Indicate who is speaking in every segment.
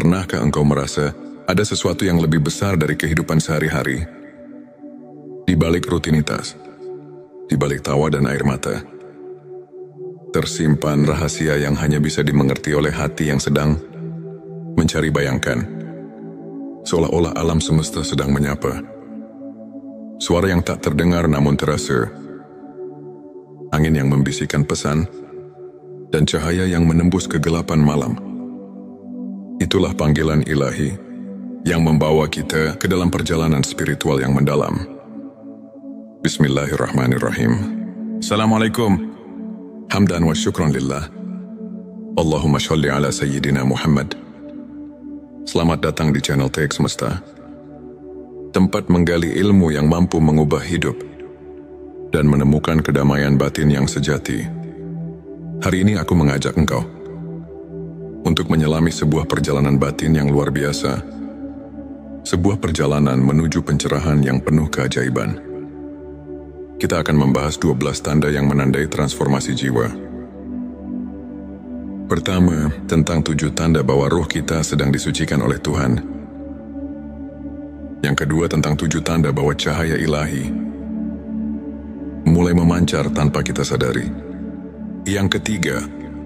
Speaker 1: Pernahkah engkau merasa ada sesuatu yang lebih besar dari kehidupan sehari-hari? Di balik rutinitas, di balik tawa dan air mata, tersimpan rahasia yang hanya bisa dimengerti oleh hati yang sedang mencari bayangkan. Seolah-olah alam semesta sedang menyapa. Suara yang tak terdengar namun terasa. Angin yang membisikkan pesan, dan cahaya yang menembus kegelapan malam. Itulah panggilan ilahi yang membawa kita ke dalam perjalanan spiritual yang mendalam. Bismillahirrahmanirrahim. Assalamualaikum. Hamdan wa syukran lillah. Allahumma sholli ala Sayyidina Muhammad. Selamat datang di channel TX Semesta, tempat menggali ilmu yang mampu mengubah hidup dan menemukan kedamaian batin yang sejati. Hari ini aku mengajak engkau untuk menyelami sebuah perjalanan batin yang luar biasa, sebuah perjalanan menuju pencerahan yang penuh keajaiban. Kita akan membahas 12 tanda yang menandai transformasi jiwa. Pertama, tentang 7 tanda bahwa roh kita sedang disucikan oleh Tuhan. Yang kedua, tentang 7 tanda bahwa cahaya ilahi mulai memancar tanpa kita sadari. Yang ketiga,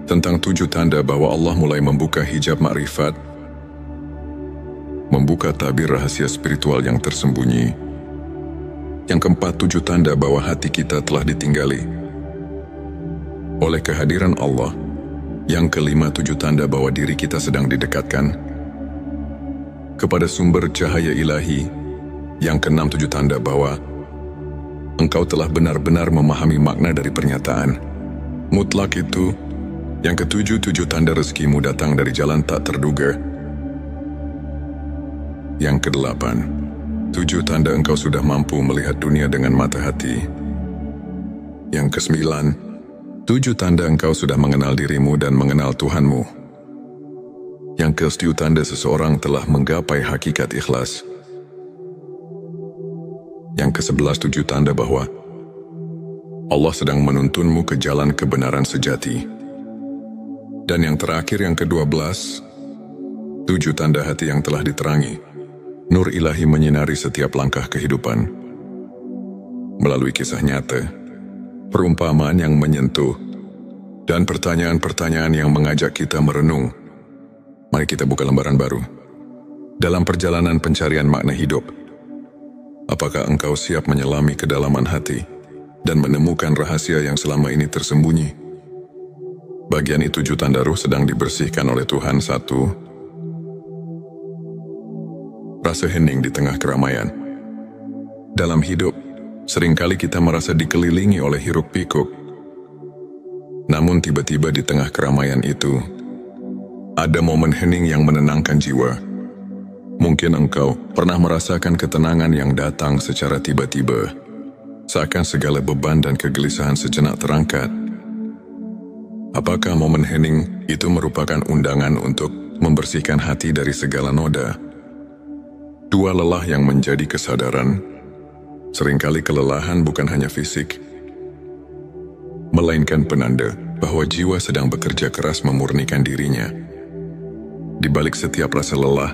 Speaker 1: tentang 7 tanda bahwa Allah mulai membuka hijab makrifat, membuka tabir rahasia spiritual yang tersembunyi. Yang keempat, 7 tanda bahwa hati kita telah ditinggali oleh kehadiran Allah. Yang kelima, 7 tanda bahwa diri kita sedang didekatkan kepada sumber cahaya ilahi. Yang keenam, 7 tanda bahwa engkau telah benar-benar memahami makna dari pernyataan mutlak itu. Yang ketujuh, 7 tanda rezekimu datang dari jalan tak terduga. Yang kedelapan, 7 tanda engkau sudah mampu melihat dunia dengan mata hati. Yang kesembilan, 7 tanda engkau sudah mengenal dirimu dan mengenal Tuhanmu. Yang ke-10 tanda seseorang telah menggapai hakikat ikhlas. Yang ke-11, 7 tanda bahwa Allah sedang menuntunmu ke jalan kebenaran sejati. Dan yang terakhir, yang ke-12, 7 tanda hati yang telah diterangi. Nur ilahi menyinari setiap langkah kehidupan. Melalui kisah nyata, perumpamaan yang menyentuh, dan pertanyaan-pertanyaan yang mengajak kita merenung. Mari kita buka lembaran baru dalam perjalanan pencarian makna hidup. Apakah engkau siap menyelami kedalaman hati dan menemukan rahasia yang selama ini tersembunyi? Bagian itu 7 tanda ruh sedang dibersihkan oleh Tuhan. 1. Rasa hening di tengah keramaian. Dalam hidup, seringkali kita merasa dikelilingi oleh hiruk pikuk. Namun tiba-tiba di tengah keramaian itu, ada momen hening yang menenangkan jiwa. Mungkin engkau pernah merasakan ketenangan yang datang secara tiba-tiba, seakan segala beban dan kegelisahan sejenak terangkat. Apakah momen hening itu merupakan undangan untuk membersihkan hati dari segala noda? 2. Lelah yang menjadi kesadaran. Seringkali kelelahan bukan hanya fisik, melainkan penanda bahwa jiwa sedang bekerja keras memurnikan dirinya. Di balik setiap rasa lelah,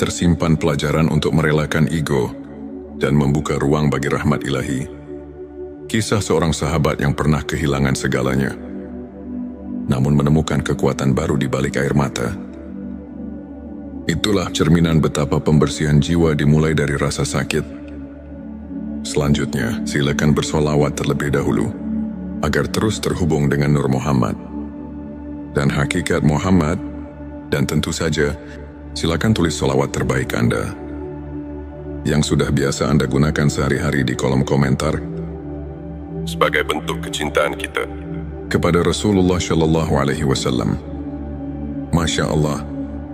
Speaker 1: tersimpan pelajaran untuk merelakan ego dan membuka ruang bagi rahmat ilahi. Kisah seorang sahabat yang pernah kehilangan segalanya, namun menemukan kekuatan baru di balik air mata. Itulah cerminan betapa pembersihan jiwa dimulai dari rasa sakit. Selanjutnya, silakan bersolawat terlebih dahulu, agar terus terhubung dengan Nur Muhammad dan hakikat Muhammad. Dan tentu saja, silakan tulis solawat terbaik Anda yang sudah biasa Anda gunakan sehari-hari di kolom komentar sebagai bentuk kecintaan kita kepada Rasulullah Shallallahu Alaihi Wasallam. Masya Allah,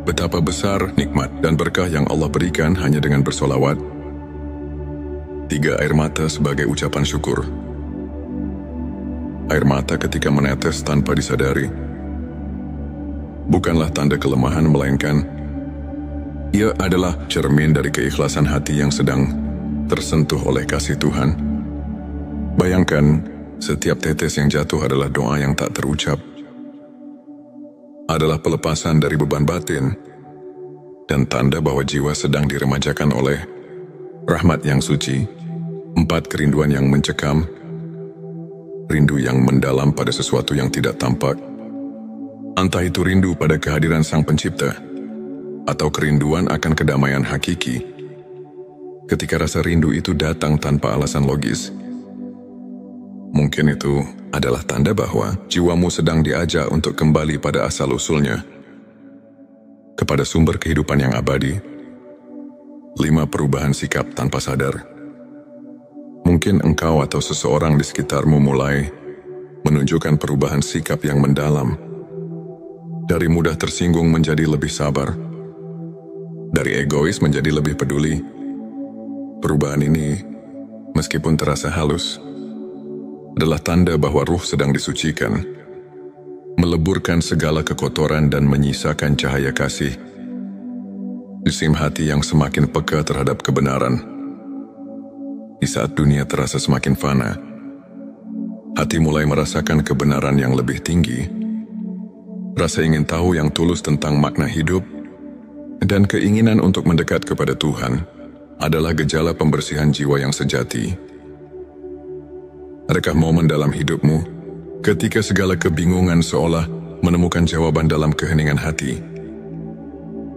Speaker 1: betapa besar nikmat dan berkah yang Allah berikan hanya dengan bersolawat. 3. Air mata sebagai ucapan syukur. Air mata ketika menetes tanpa disadari bukanlah tanda kelemahan, melainkan ia adalah cermin dari keikhlasan hati yang sedang tersentuh oleh kasih Tuhan. Bayangkan, setiap tetes yang jatuh adalah doa yang tak terucap, adalah pelepasan dari beban batin dan tanda bahwa jiwa sedang diremajakan oleh rahmat yang suci. 4. Kerinduan yang mencekam, rindu yang mendalam pada sesuatu yang tidak tampak. Entah itu rindu pada kehadiran Sang Pencipta, atau kerinduan akan kedamaian hakiki. Ketika rasa rindu itu datang tanpa alasan logis, mungkin itu adalah tanda bahwa jiwamu sedang diajak untuk kembali pada asal-usulnya, kepada sumber kehidupan yang abadi. 5. Perubahan sikap tanpa sadar. Mungkin engkau atau seseorang di sekitarmu mulai menunjukkan perubahan sikap yang mendalam. Dari mudah tersinggung menjadi lebih sabar. Dari egois menjadi lebih peduli. Perubahan ini, meskipun terasa halus, adalah tanda bahwa ruh sedang disucikan, meleburkan segala kekotoran dan menyisakan cahaya kasih. Jisim hati yang semakin peka terhadap kebenaran. Di saat dunia terasa semakin fana, hati mulai merasakan kebenaran yang lebih tinggi. Rasa ingin tahu yang tulus tentang makna hidup dan keinginan untuk mendekat kepada Tuhan adalah gejala pembersihan jiwa yang sejati. Adakah momen dalam hidupmu ketika segala kebingungan seolah menemukan jawaban dalam keheningan hati?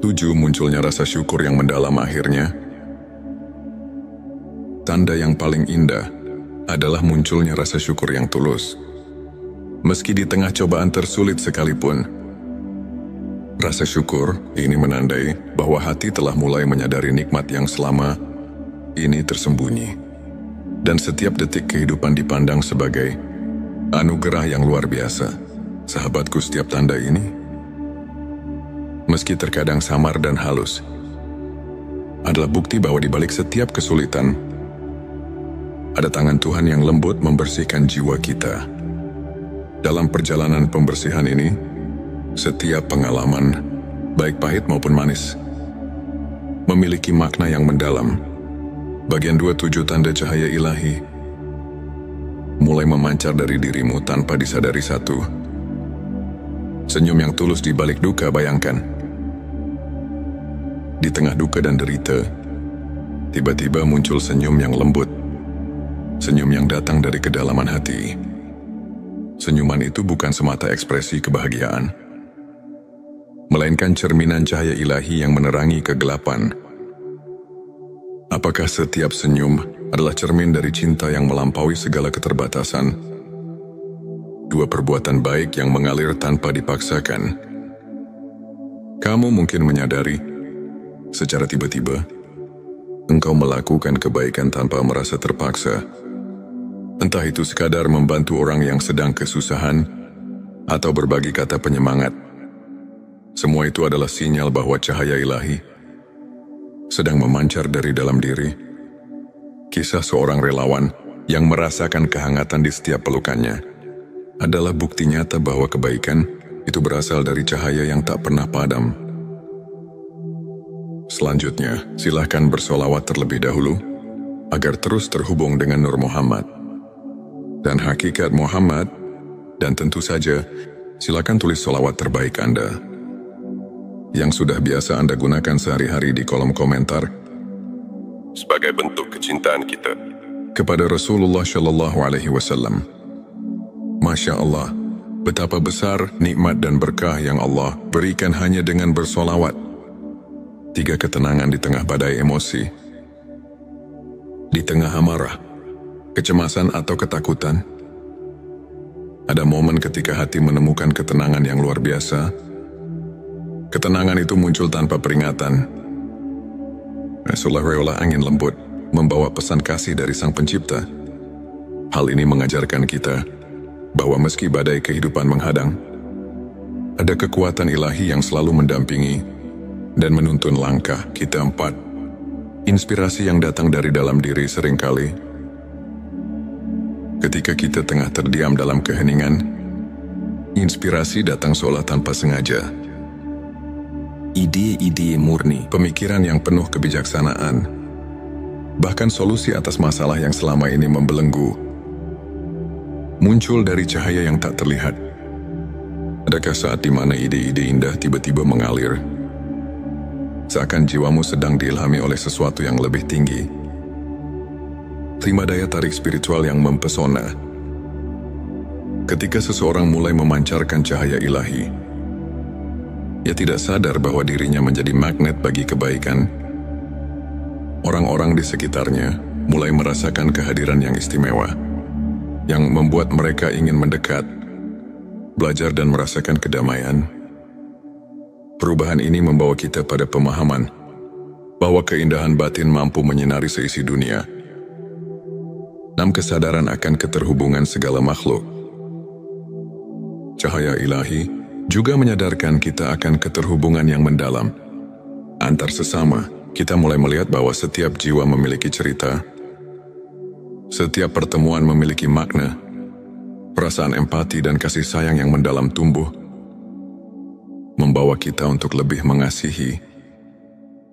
Speaker 1: 7. Munculnya rasa syukur yang mendalam akhirnya. Tanda yang paling indah adalah munculnya rasa syukur yang tulus. Meski di tengah cobaan tersulit sekalipun, rasa syukur ini menandai bahwa hati telah mulai menyadari nikmat yang selama ini tersembunyi. Dan setiap detik kehidupan dipandang sebagai anugerah yang luar biasa. Sahabatku, setiap tanda ini, meski terkadang samar dan halus, adalah bukti bahwa di balik setiap kesulitan, ada tangan Tuhan yang lembut membersihkan jiwa kita. Dalam perjalanan pembersihan ini, setiap pengalaman, baik pahit maupun manis, memiliki makna yang mendalam. Bagian 27. Tanda cahaya ilahi mulai memancar dari dirimu tanpa disadari. 1. Senyum yang tulus di balik duka. Bayangkan, di tengah duka dan derita, tiba-tiba muncul senyum yang lembut. Senyum yang datang dari kedalaman hati. Senyuman itu bukan semata ekspresi kebahagiaan, melainkan cerminan cahaya ilahi yang menerangi kegelapan. Apakah setiap senyum adalah cermin dari cinta yang melampaui segala keterbatasan? 2. Perbuatan baik yang mengalir tanpa dipaksakan. Kamu mungkin menyadari, secara tiba-tiba, engkau melakukan kebaikan tanpa merasa terpaksa. Entah itu sekadar membantu orang yang sedang kesusahan, atau berbagi kata penyemangat. Semua itu adalah sinyal bahwa cahaya ilahi sedang memancar dari dalam diri. Kisah seorang relawan yang merasakan kehangatan di setiap pelukannya adalah bukti nyata bahwa kebaikan itu berasal dari cahaya yang tak pernah padam. Selanjutnya, silakan bersolawat terlebih dahulu agar terus terhubung dengan Nur Muhammad dan hakikat Muhammad, dan tentu saja silakan tulis solawat terbaik Anda yang sudah biasa Anda gunakan sehari-hari di kolom komentar sebagai bentuk kecintaan kita kepada Rasulullah Shallallahu Alaihi Wasallam. Masya Allah, betapa besar nikmat dan berkah yang Allah berikan hanya dengan bersolawat. 3. Ketenangan di tengah badai emosi. Di tengah amarah, kecemasan atau ketakutan, ada momen ketika hati menemukan ketenangan yang luar biasa. Ketenangan itu muncul tanpa peringatan. Seolah-olah angin lembut membawa pesan kasih dari Sang Pencipta. Hal ini mengajarkan kita bahwa meski badai kehidupan menghadang, ada kekuatan ilahi yang selalu mendampingi dan menuntun langkah kita. 4. Inspirasi yang datang dari dalam diri. Seringkali, ketika kita tengah terdiam dalam keheningan, inspirasi datang seolah tanpa sengaja. Ide-ide murni, pemikiran yang penuh kebijaksanaan, bahkan solusi atas masalah yang selama ini membelenggu, muncul dari cahaya yang tak terlihat. Adakah saat di mana ide-ide indah tiba-tiba mengalir seakan jiwamu sedang diilhami oleh sesuatu yang lebih tinggi. Terima daya tarik spiritual yang mempesona. Ketika seseorang mulai memancarkan cahaya ilahi, ia tidak sadar bahwa dirinya menjadi magnet bagi kebaikan. Orang-orang di sekitarnya mulai merasakan kehadiran yang istimewa, yang membuat mereka ingin mendekat, belajar dan merasakan kedamaian. Perubahan ini membawa kita pada pemahaman bahwa keindahan batin mampu menyinari seisi dunia. 6. Kesadaran akan keterhubungan segala makhluk. Cahaya ilahi juga menyadarkan kita akan keterhubungan yang mendalam antar sesama. Kita mulai melihat bahwa setiap jiwa memiliki cerita, setiap pertemuan memiliki makna, perasaan empati dan kasih sayang yang mendalam tumbuh, membawa kita untuk lebih mengasihi,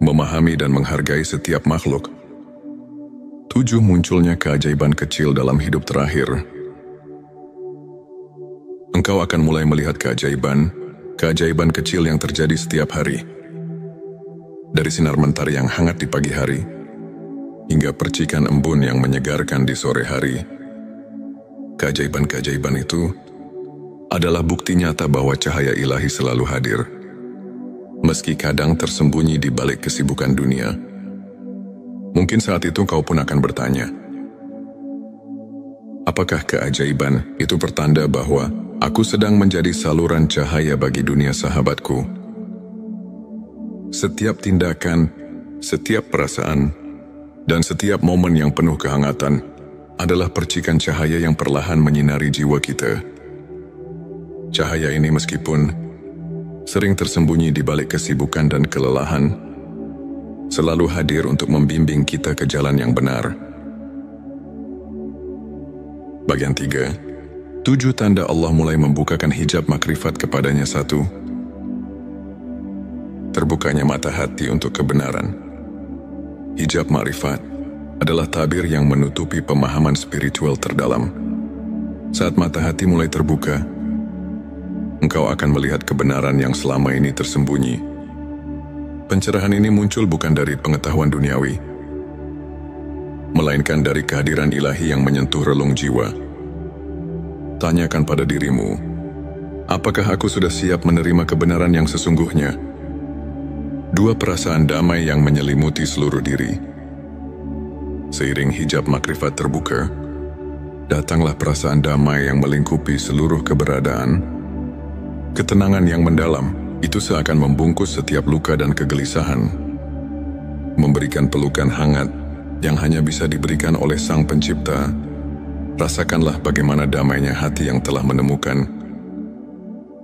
Speaker 1: memahami dan menghargai setiap makhluk. 7. Munculnya keajaiban kecil dalam hidup terakhir. Engkau akan mulai melihat keajaiban kecil yang terjadi setiap hari. Dari sinar mentari yang hangat di pagi hari, hingga percikan embun yang menyegarkan di sore hari. Keajaiban-keajaiban itu adalah bukti nyata bahwa cahaya ilahi selalu hadir, meski kadang tersembunyi di balik kesibukan dunia. Mungkin saat itu kau pun akan bertanya, apakah keajaiban itu pertanda bahwa aku sedang menjadi saluran cahaya bagi dunia sahabatku? Setiap tindakan, setiap perasaan, dan setiap momen yang penuh kehangatan adalah percikan cahaya yang perlahan menyinari jiwa kita. Cahaya ini meskipun sering tersembunyi di balik kesibukan dan kelelahan, selalu hadir untuk membimbing kita ke jalan yang benar. Bagian 3. 7 tanda Allah mulai membukakan hijab makrifat kepadanya. 1. Terbukanya mata hati untuk kebenaran. Hijab makrifat adalah tabir yang menutupi pemahaman spiritual terdalam. Saat mata hati mulai terbuka, engkau akan melihat kebenaran yang selama ini tersembunyi. Pencerahan ini muncul bukan dari pengetahuan duniawi, melainkan dari kehadiran ilahi yang menyentuh relung jiwa. Tanyakan pada dirimu, apakah aku sudah siap menerima kebenaran yang sesungguhnya? 2. Perasaan damai yang menyelimuti seluruh diri. Seiring hijab makrifat terbuka, datanglah perasaan damai yang melingkupi seluruh keberadaan. Ketenangan yang mendalam itu seakan membungkus setiap luka dan kegelisahan, memberikan pelukan hangat yang hanya bisa diberikan oleh Sang Pencipta. Rasakanlah bagaimana damainya hati yang telah menemukan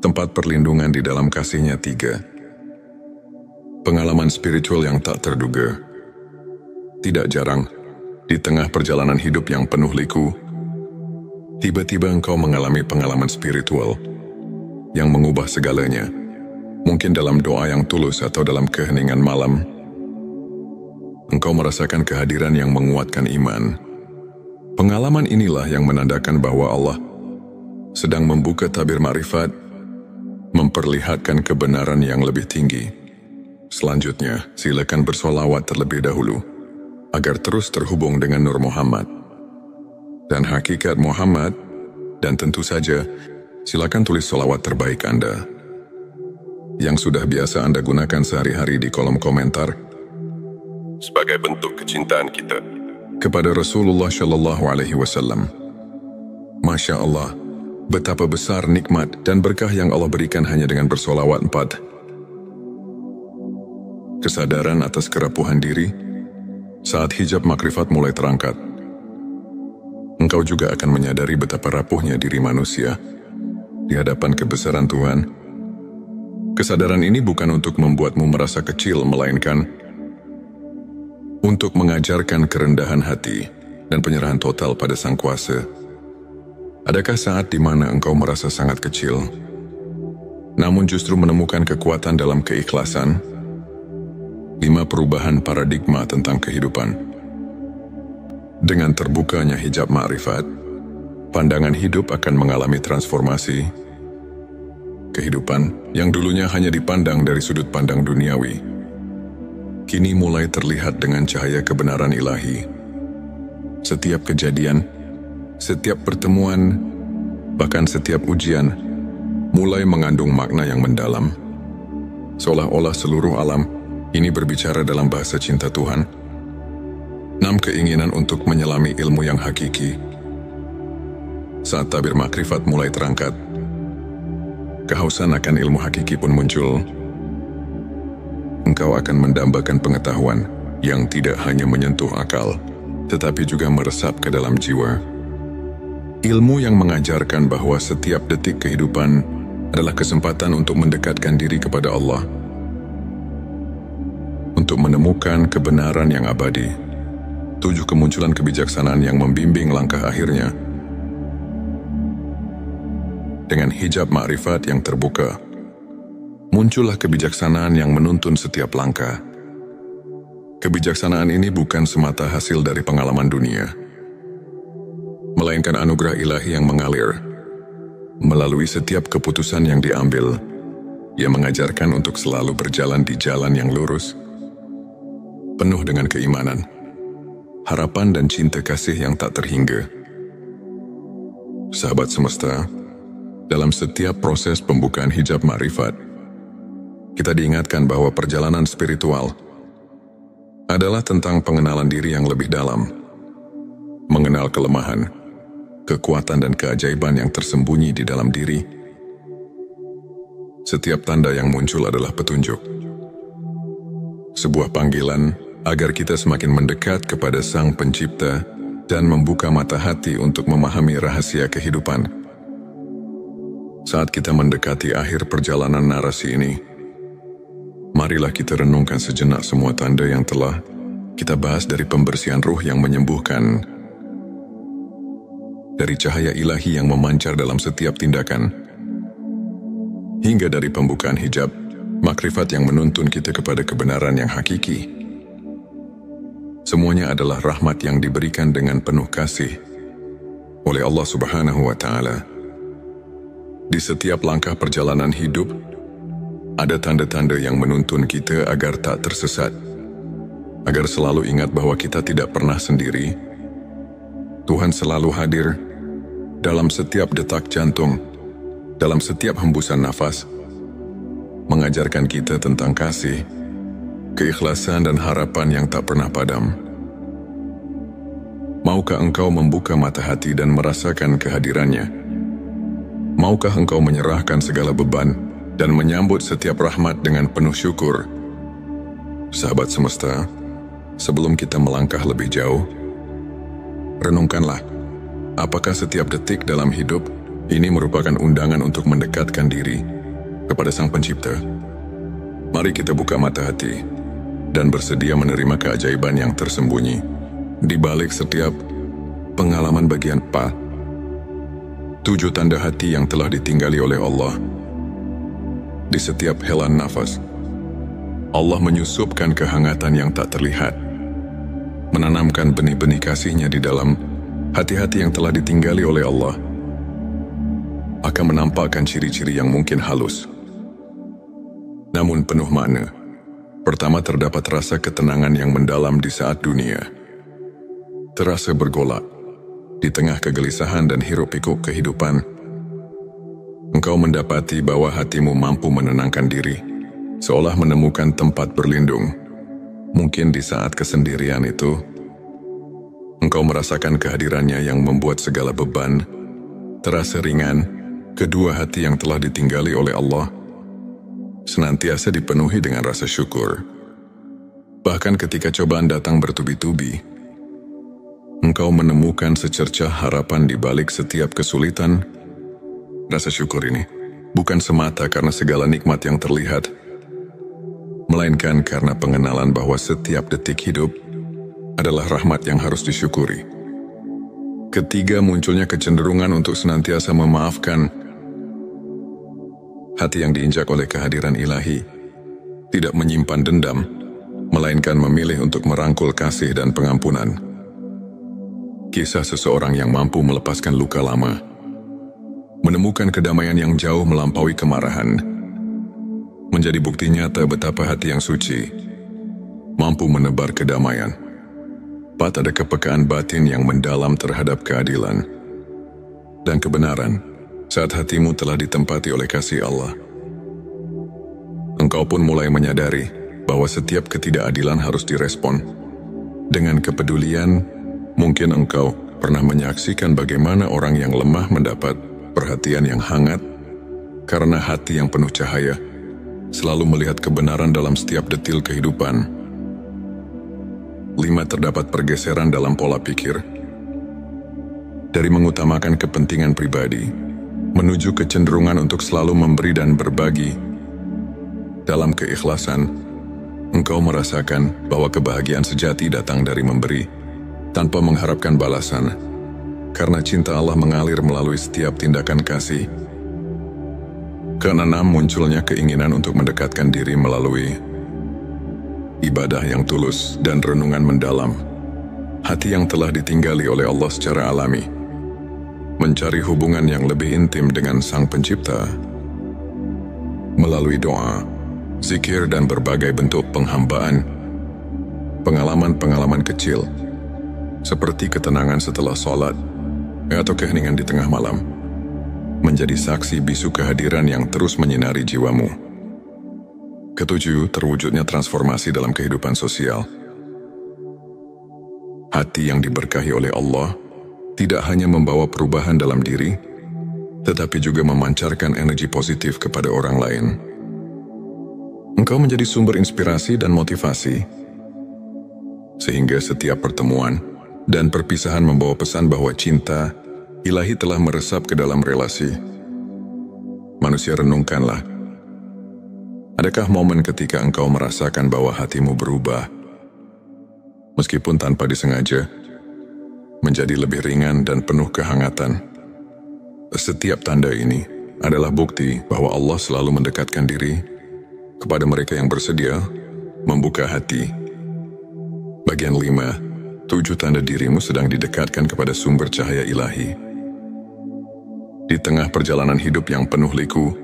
Speaker 1: tempat perlindungan di dalam kasih-Nya. 3. Pengalaman spiritual yang tak terduga. Tidak jarang, di tengah perjalanan hidup yang penuh liku, tiba-tiba engkau mengalami pengalaman spiritual yang mengubah segalanya. Mungkin dalam doa yang tulus atau dalam keheningan malam, engkau merasakan kehadiran yang menguatkan iman. Pengalaman inilah yang menandakan bahwa Allah sedang membuka tabir makrifat, memperlihatkan kebenaran yang lebih tinggi. Selanjutnya, silakan bersolawat terlebih dahulu, agar terus terhubung dengan Nur Muhammad dan hakikat Muhammad, dan tentu saja, silakan tulis solawat terbaik Anda, yang sudah biasa Anda gunakan sehari-hari di kolom komentar, sebagai bentuk kecintaan kita kepada Rasulullah Shallallahu Alaihi Wasallam. Masya Allah, betapa besar nikmat dan berkah yang Allah berikan hanya dengan bersolawat. 4. Kesadaran atas kerapuhan diri. Saat hijab makrifat mulai terangkat, engkau juga akan menyadari betapa rapuhnya diri manusia di hadapan kebesaran Tuhan. Kesadaran ini bukan untuk membuatmu merasa kecil, melainkan untuk mengajarkan kerendahan hati dan penyerahan total pada Sang Kuasa. Adakah saat di mana engkau merasa sangat kecil, namun justru menemukan kekuatan dalam keikhlasan? 5. Perubahan paradigma tentang kehidupan. Dengan terbukanya hijab makrifat, pandangan hidup akan mengalami transformasi. Kehidupan yang dulunya hanya dipandang dari sudut pandang duniawi, kini mulai terlihat dengan cahaya kebenaran ilahi. Setiap kejadian, setiap pertemuan, bahkan setiap ujian, mulai mengandung makna yang mendalam. Seolah-olah seluruh alam ini berbicara dalam bahasa cinta Tuhan. 6. Keinginan untuk menyelami ilmu yang hakiki. Saat tabir makrifat mulai terangkat, kehausan akan ilmu hakiki pun muncul. Engkau akan mendambakan pengetahuan yang tidak hanya menyentuh akal, tetapi juga meresap ke dalam jiwa. Ilmu yang mengajarkan bahwa setiap detik kehidupan adalah kesempatan untuk mendekatkan diri kepada Allah, untuk menemukan kebenaran yang abadi. 7. Kemunculan kebijaksanaan yang membimbing langkah akhirnya. Dengan hijab makrifat yang terbuka, muncullah kebijaksanaan yang menuntun setiap langkah. Kebijaksanaan ini bukan semata hasil dari pengalaman dunia, melainkan anugerah ilahi yang mengalir melalui setiap keputusan yang diambil. Ia mengajarkan untuk selalu berjalan di jalan yang lurus, penuh dengan keimanan, harapan dan cinta kasih yang tak terhingga. Sahabat semesta, dalam setiap proses pembukaan hijab makrifat, kita diingatkan bahwa perjalanan spiritual adalah tentang pengenalan diri yang lebih dalam, mengenal kelemahan, kekuatan dan keajaiban yang tersembunyi di dalam diri. Setiap tanda yang muncul adalah petunjuk, sebuah panggilan agar kita semakin mendekat kepada Sang Pencipta dan membuka mata hati untuk memahami rahasia kehidupan. Saat kita mendekati akhir perjalanan narasi ini, marilah kita renungkan sejenak semua tanda yang telah kita bahas, dari pembersihan ruh yang menyembuhkan, dari cahaya ilahi yang memancar dalam setiap tindakan, hingga dari pembukaan hijab makrifat yang menuntun kita kepada kebenaran yang hakiki. Semuanya adalah rahmat yang diberikan dengan penuh kasih oleh Allah Subhanahu wa Ta'ala. Di setiap langkah perjalanan hidup, ada tanda-tanda yang menuntun kita agar tak tersesat, agar selalu ingat bahwa kita tidak pernah sendiri. Tuhan selalu hadir dalam setiap detak jantung, dalam setiap hembusan nafas, mengajarkan kita tentang kasih, keikhlasan dan harapan yang tak pernah padam. Maukah engkau membuka mata hati dan merasakan kehadirannya? Maukah engkau menyerahkan segala beban dan menyambut setiap rahmat dengan penuh syukur? Sahabat semesta, sebelum kita melangkah lebih jauh, renungkanlah, apakah setiap detik dalam hidup ini merupakan undangan untuk mendekatkan diri kepada Sang Pencipta? Mari kita buka mata hati dan bersedia menerima keajaiban yang tersembunyi di balik setiap pengalaman bagian 7 tanda hati yang telah ditinggali oleh Allah. Di setiap helaan nafas, Allah menyusupkan kehangatan yang tak terlihat, menanamkan benih-benih kasih-Nya di dalam hati-hati yang telah ditinggali oleh Allah. Akan menampakkan ciri-ciri yang mungkin halus, namun penuh makna. Pertama, terdapat rasa ketenangan yang mendalam di saat dunia terasa bergolak. Di tengah kegelisahan dan hiruk-pikuk kehidupan, engkau mendapati bahwa hatimu mampu menenangkan diri, seolah menemukan tempat berlindung. Mungkin di saat kesendirian itu, engkau merasakan kehadirannya yang membuat segala beban terasa ringan. Kedua, hati yang telah ditinggali oleh Allah senantiasa dipenuhi dengan rasa syukur. Bahkan ketika cobaan datang bertubi-tubi, engkau menemukan secercah harapan di balik setiap kesulitan. Rasa syukur ini bukan semata karena segala nikmat yang terlihat, melainkan karena pengenalan bahwa setiap detik hidup adalah rahmat yang harus disyukuri. Ketiga, munculnya kecenderungan untuk senantiasa memaafkan. Hati yang diinjak oleh kehadiran ilahi tidak menyimpan dendam, melainkan memilih untuk merangkul kasih dan pengampunan. Kisah seseorang yang mampu melepaskan luka lama, menemukan kedamaian yang jauh melampaui kemarahan, menjadi bukti nyata betapa hati yang suci mampu menebar kedamaian. 4. Ada kepekaan batin yang mendalam terhadap keadilan dan kebenaran saat hatimu telah ditempati oleh kasih Allah. Engkau pun mulai menyadari bahwa setiap ketidakadilan harus direspon. Dengan kepedulian, mungkin engkau pernah menyaksikan bagaimana orang yang lemah mendapat perhatian yang hangat karena hati yang penuh cahaya selalu melihat kebenaran dalam setiap detil kehidupan. 5. Terdapat pergeseran dalam pola pikir. Dari mengutamakan kepentingan pribadi, menuju kecenderungan untuk selalu memberi dan berbagi. Dalam keikhlasan, engkau merasakan bahwa kebahagiaan sejati datang dari memberi, tanpa mengharapkan balasan, karena cinta Allah mengalir melalui setiap tindakan kasih. 6. Munculnya keinginan untuk mendekatkan diri melalui ibadah yang tulus dan renungan mendalam. Hati yang telah ditinggali oleh Allah secara alami, mencari hubungan yang lebih intim dengan Sang Pencipta melalui doa, zikir, dan berbagai bentuk penghambaan. Pengalaman-pengalaman kecil seperti ketenangan setelah sholat atau keheningan di tengah malam menjadi saksi bisu kehadiran yang terus menyinari jiwamu. 7. Terwujudnya transformasi dalam kehidupan sosial. Hati yang diberkahi oleh Allah tidak hanya membawa perubahan dalam diri, tetapi juga memancarkan energi positif kepada orang lain. Engkau menjadi sumber inspirasi dan motivasi, sehingga setiap pertemuan dan perpisahan membawa pesan bahwa cinta ilahi telah meresap ke dalam relasi. Manusia, renungkanlah. Adakah momen ketika engkau merasakan bahwa hatimu berubah, meskipun tanpa disengaja, menjadi lebih ringan dan penuh kehangatan? Setiap tanda ini adalah bukti bahwa Allah selalu mendekatkan diri kepada mereka yang bersedia membuka hati. Bagian 5. 7 tanda dirimu sedang didekatkan kepada sumber cahaya ilahi. Di tengah perjalanan hidup yang penuh liku,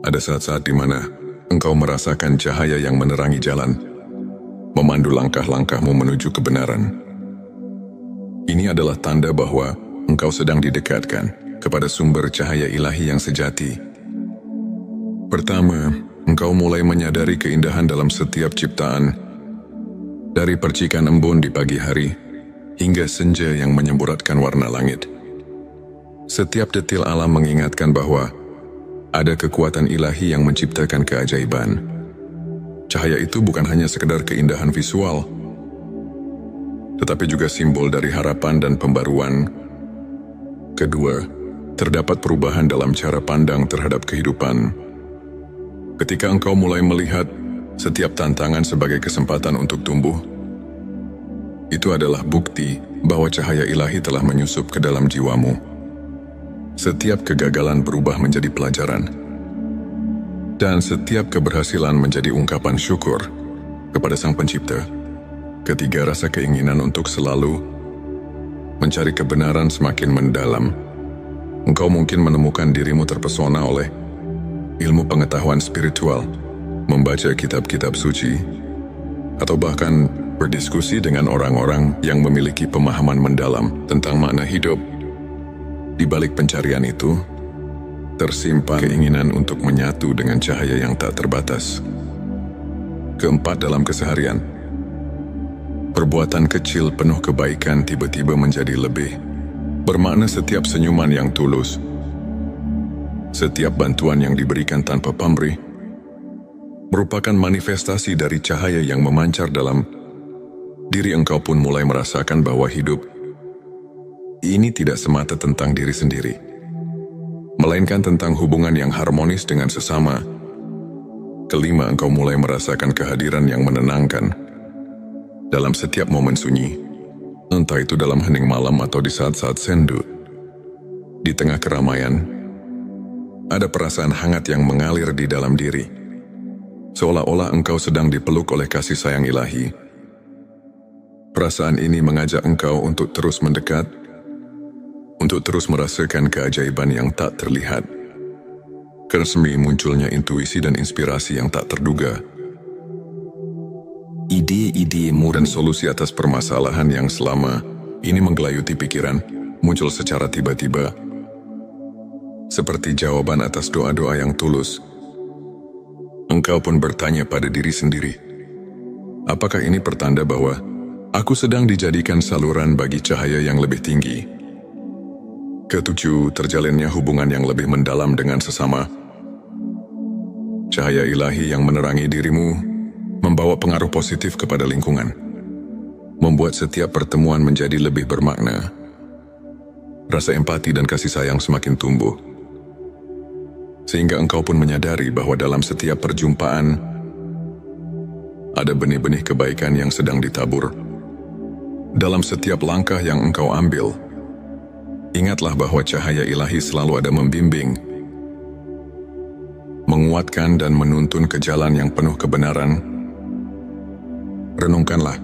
Speaker 1: ada saat-saat di mana engkau merasakan cahaya yang menerangi jalan, memandu langkah-langkahmu menuju kebenaran. Ini adalah tanda bahwa engkau sedang didekatkan kepada sumber cahaya ilahi yang sejati. Pertama, engkau mulai menyadari keindahan dalam setiap ciptaan, dari percikan embun di pagi hari hingga senja yang menyemburatkan warna langit. Setiap detil alam mengingatkan bahwa ada kekuatan ilahi yang menciptakan keajaiban. Cahaya itu bukan hanya sekedar keindahan visual, tetapi juga simbol dari harapan dan pembaruan. Kedua, terdapat perubahan dalam cara pandang terhadap kehidupan. Ketika engkau mulai melihat setiap tantangan sebagai kesempatan untuk tumbuh, itu adalah bukti bahwa cahaya ilahi telah menyusup ke dalam jiwamu. Setiap kegagalan berubah menjadi pelajaran, dan setiap keberhasilan menjadi ungkapan syukur kepada Sang Pencipta. Ketiga, rasa keinginan untuk selalu mencari kebenaran semakin mendalam. Engkau mungkin menemukan dirimu terpesona oleh ilmu pengetahuan spiritual, membaca kitab-kitab suci, atau bahkan berdiskusi dengan orang-orang yang memiliki pemahaman mendalam tentang makna hidup. Di balik pencarian itu, tersimpan keinginan untuk menyatu dengan cahaya yang tak terbatas. Keempat, dalam keseharian, perbuatan kecil penuh kebaikan tiba-tiba menjadi lebih bermakna. Setiap senyuman yang tulus, setiap bantuan yang diberikan tanpa pamrih, merupakan manifestasi dari cahaya yang memancar dalam diri. Engkau pun mulai merasakan bahwa hidup ini tidak semata tentang diri sendiri, melainkan tentang hubungan yang harmonis dengan sesama. Kelima, engkau mulai merasakan kehadiran yang menenangkan dalam setiap momen sunyi, entah itu dalam hening malam atau di saat-saat sendu. Di tengah keramaian, ada perasaan hangat yang mengalir di dalam diri, seolah-olah engkau sedang dipeluk oleh kasih sayang ilahi. Perasaan ini mengajak engkau untuk terus mendekat, untuk terus merasakan keajaiban yang tak terlihat. Karena munculnya intuisi dan inspirasi yang tak terduga. ide-idemu dan solusi atas permasalahan yang selama ini menggelayuti pikiran muncul secara tiba-tiba, seperti jawaban atas doa-doa yang tulus. Engkau pun bertanya pada diri sendiri, apakah ini pertanda bahwa aku sedang dijadikan saluran bagi cahaya yang lebih tinggi? Ketujuh, terjalinnya hubungan yang lebih mendalam dengan sesama. Cahaya ilahi yang menerangi dirimu membawa pengaruh positif kepada lingkungan, membuat setiap pertemuan menjadi lebih bermakna. Rasa empati dan kasih sayang semakin tumbuh, sehingga engkau pun menyadari bahwa dalam setiap perjumpaan ada benih-benih kebaikan yang sedang ditabur. Dalam setiap langkah yang engkau ambil, ingatlah bahwa cahaya ilahi selalu ada membimbing, menguatkan dan menuntun ke jalan yang penuh kebenaran. Renungkanlah,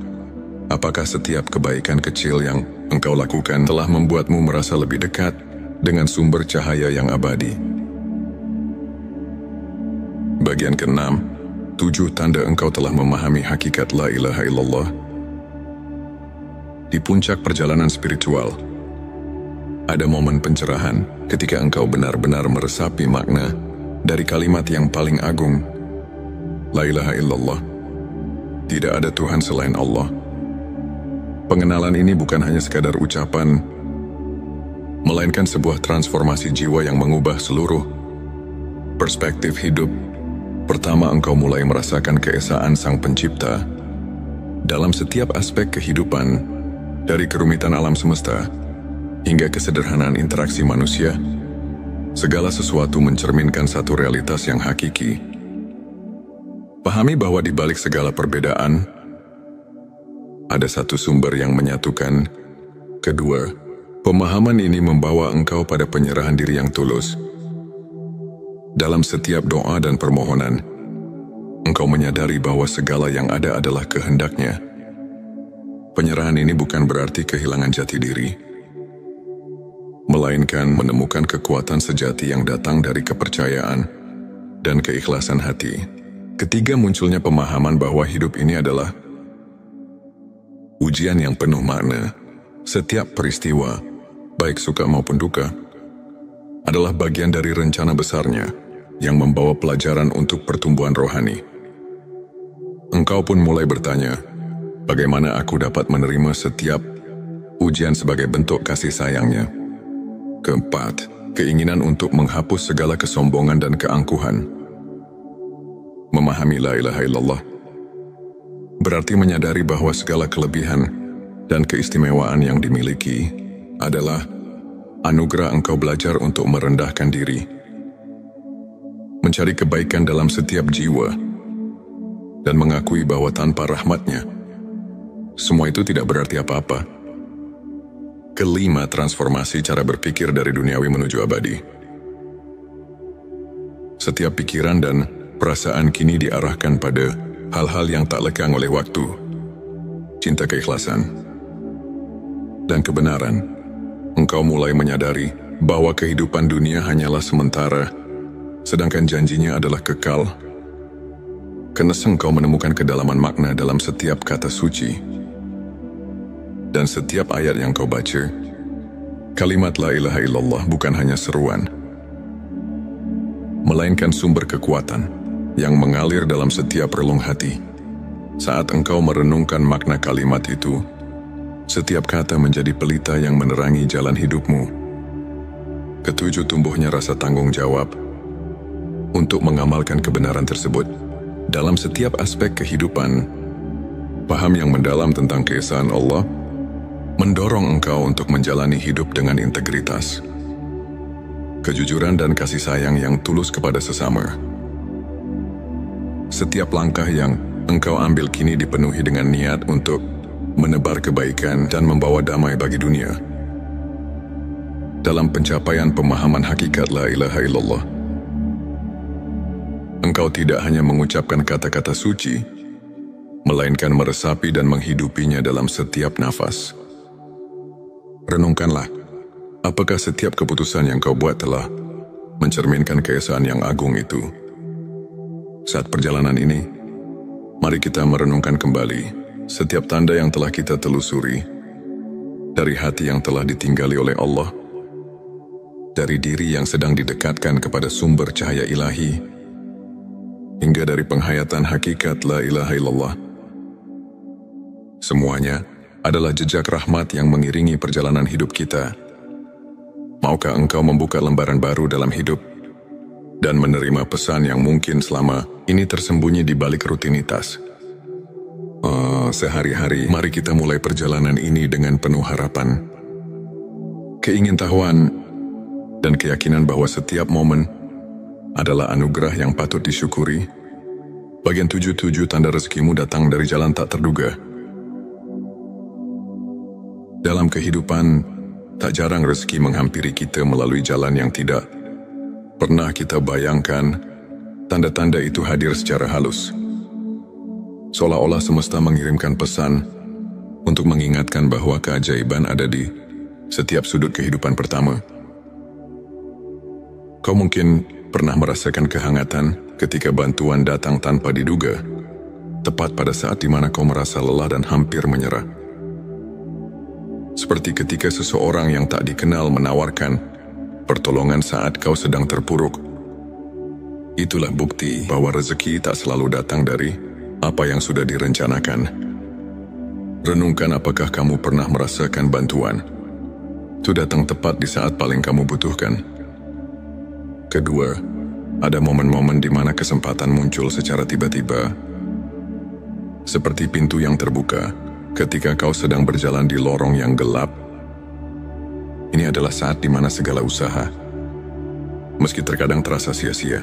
Speaker 1: apakah setiap kebaikan kecil yang engkau lakukan telah membuatmu merasa lebih dekat dengan sumber cahaya yang abadi. Bagian ke-6, 7 tanda engkau telah memahami hakikat la ilaha illallah. Di puncak perjalanan spiritual, ada momen pencerahan ketika engkau benar-benar meresapi makna dari kalimat yang paling agung, la ilaha illallah. Tidak ada Tuhan selain Allah. Pengenalan ini bukan hanya sekadar ucapan, melainkan sebuah transformasi jiwa yang mengubah seluruh perspektif hidup. Pertama, engkau mulai merasakan keesaan Sang Pencipta dalam setiap aspek kehidupan, dari kerumitan alam semesta hingga kesederhanaan interaksi manusia. Segala sesuatu mencerminkan satu realitas yang hakiki. Pahami bahwa di balik segala perbedaan, ada satu sumber yang menyatukan. Kedua, pemahaman ini membawa engkau pada penyerahan diri yang tulus. Dalam setiap doa dan permohonan, engkau menyadari bahwa segala yang ada adalah kehendak-Nya. Penyerahan ini bukan berarti kehilangan jati diri, melainkan menemukan kekuatan sejati yang datang dari kepercayaan dan keikhlasan hati. Ketiga, munculnya pemahaman bahwa hidup ini adalah ujian yang penuh makna. Setiap peristiwa, baik suka maupun duka, adalah bagian dari rencana besarnya yang membawa pelajaran untuk pertumbuhan rohani. Engkau pun mulai bertanya, bagaimana aku dapat menerima setiap ujian sebagai bentuk kasih sayang-Nya? Keempat, keinginan untuk menghapus segala kesombongan dan keangkuhan. Memahami la ilaha illallah berarti menyadari bahwa segala kelebihan dan keistimewaan yang dimiliki adalah anugerah. Engkau belajar untuk merendahkan diri, mencari kebaikan dalam setiap jiwa, dan mengakui bahwa tanpa rahmat-Nya, semua itu tidak berarti apa-apa. Kelima, transformasi cara berpikir dari duniawi menuju abadi. Setiap pikiran dan perasaan kini diarahkan pada hal-hal yang tak lekang oleh waktu, cinta, keikhlasan, dan kebenaran. Engkau mulai menyadari bahwa kehidupan dunia hanyalah sementara, sedangkan janjinya adalah kekal. Karena engkau menemukan kedalaman makna dalam setiap kata suci dan setiap ayat yang kau baca. Kalimat la ilaha illallah bukan hanya seruan, melainkan sumber kekuatan yang mengalir dalam setiap relung hati. Saat engkau merenungkan makna kalimat itu, setiap kata menjadi pelita yang menerangi jalan hidupmu. Ketujuh, tumbuhnya rasa tanggung jawab untuk mengamalkan kebenaran tersebut dalam setiap aspek kehidupan. Paham yang mendalam tentang keesaan Allah mendorong engkau untuk menjalani hidup dengan integritas, kejujuran dan kasih sayang yang tulus kepada sesama. Setiap langkah yang engkau ambil kini dipenuhi dengan niat untuk menebar kebaikan dan membawa damai bagi dunia. Dalam pencapaian pemahaman hakikat la ilaha illallah, engkau tidak hanya mengucapkan kata-kata suci, melainkan meresapi dan menghidupinya dalam setiap nafas. Renungkanlah, apakah setiap keputusan yang kau buat telah mencerminkan keesaan yang agung itu? Saat perjalanan ini, Mari kita merenungkan kembali setiap tanda yang telah kita telusuri, dari hati yang telah ditinggali oleh Allah, dari diri yang sedang didekatkan kepada sumber cahaya ilahi, hingga dari penghayatan hakikat la ilaha illallah. Semuanya adalah jejak rahmat yang mengiringi perjalanan hidup kita. Maukah engkau membuka lembaran baru dalam hidup dan menerima pesan yang mungkin selama ini tersembunyi di balik rutinitas? Sehari-hari, mari kita mulai perjalanan ini dengan penuh harapan, keingintahuan, dan keyakinan bahwa setiap momen adalah anugerah yang patut disyukuri. Bagian 7 tanda rezekimu datang dari jalan tak terduga. Dalam kehidupan, tak jarang rezeki menghampiri kita melalui jalan yang tidak pernah kita bayangkan. Tanda-tanda itu hadir secara halus, seolah-olah semesta mengirimkan pesan untuk mengingatkan bahwa keajaiban ada di setiap sudut kehidupan pertama. Kau mungkin pernah merasakan kehangatan ketika bantuan datang tanpa diduga, tepat pada saat di mana kau merasa lelah dan hampir menyerah. Seperti ketika seseorang yang tak dikenal menawarkan pertolongan saat kau sedang terpuruk. Itulah bukti bahwa rezeki tak selalu datang dari apa yang sudah direncanakan. Renungkan, apakah kamu pernah merasakan bantuan itu datang tepat di saat paling kamu butuhkan? Kedua, ada momen-momen di mana kesempatan muncul secara tiba-tiba, seperti pintu yang terbuka ketika kau sedang berjalan di lorong yang gelap. Ini adalah saat di mana segala usaha, meski terkadang terasa sia-sia,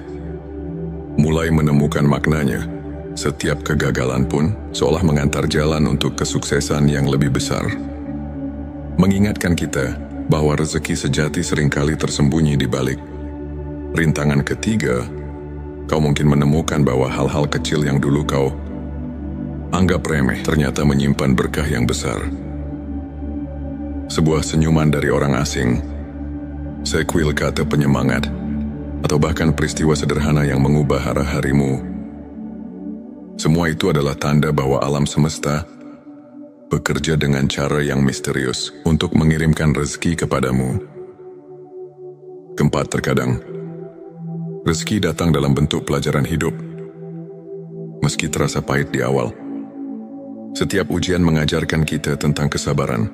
Speaker 1: mulai menemukan maknanya. Setiap kegagalan pun seolah mengantar jalan untuk kesuksesan yang lebih besar, mengingatkan kita bahwa rezeki sejati seringkali tersembunyi di balik rintangan. Ketiga, kau mungkin menemukan bahwa hal-hal kecil yang dulu kau anggap remeh ternyata menyimpan berkah yang besar. Sebuah senyuman dari orang asing, sekuil kata penyemangat, atau bahkan peristiwa sederhana yang mengubah arah harimu. Semua itu adalah tanda bahwa alam semesta bekerja dengan cara yang misterius untuk mengirimkan rezeki kepadamu. Keempat, terkadang rezeki datang dalam bentuk pelajaran hidup. Meski terasa pahit di awal, setiap ujian mengajarkan kita tentang kesabaran,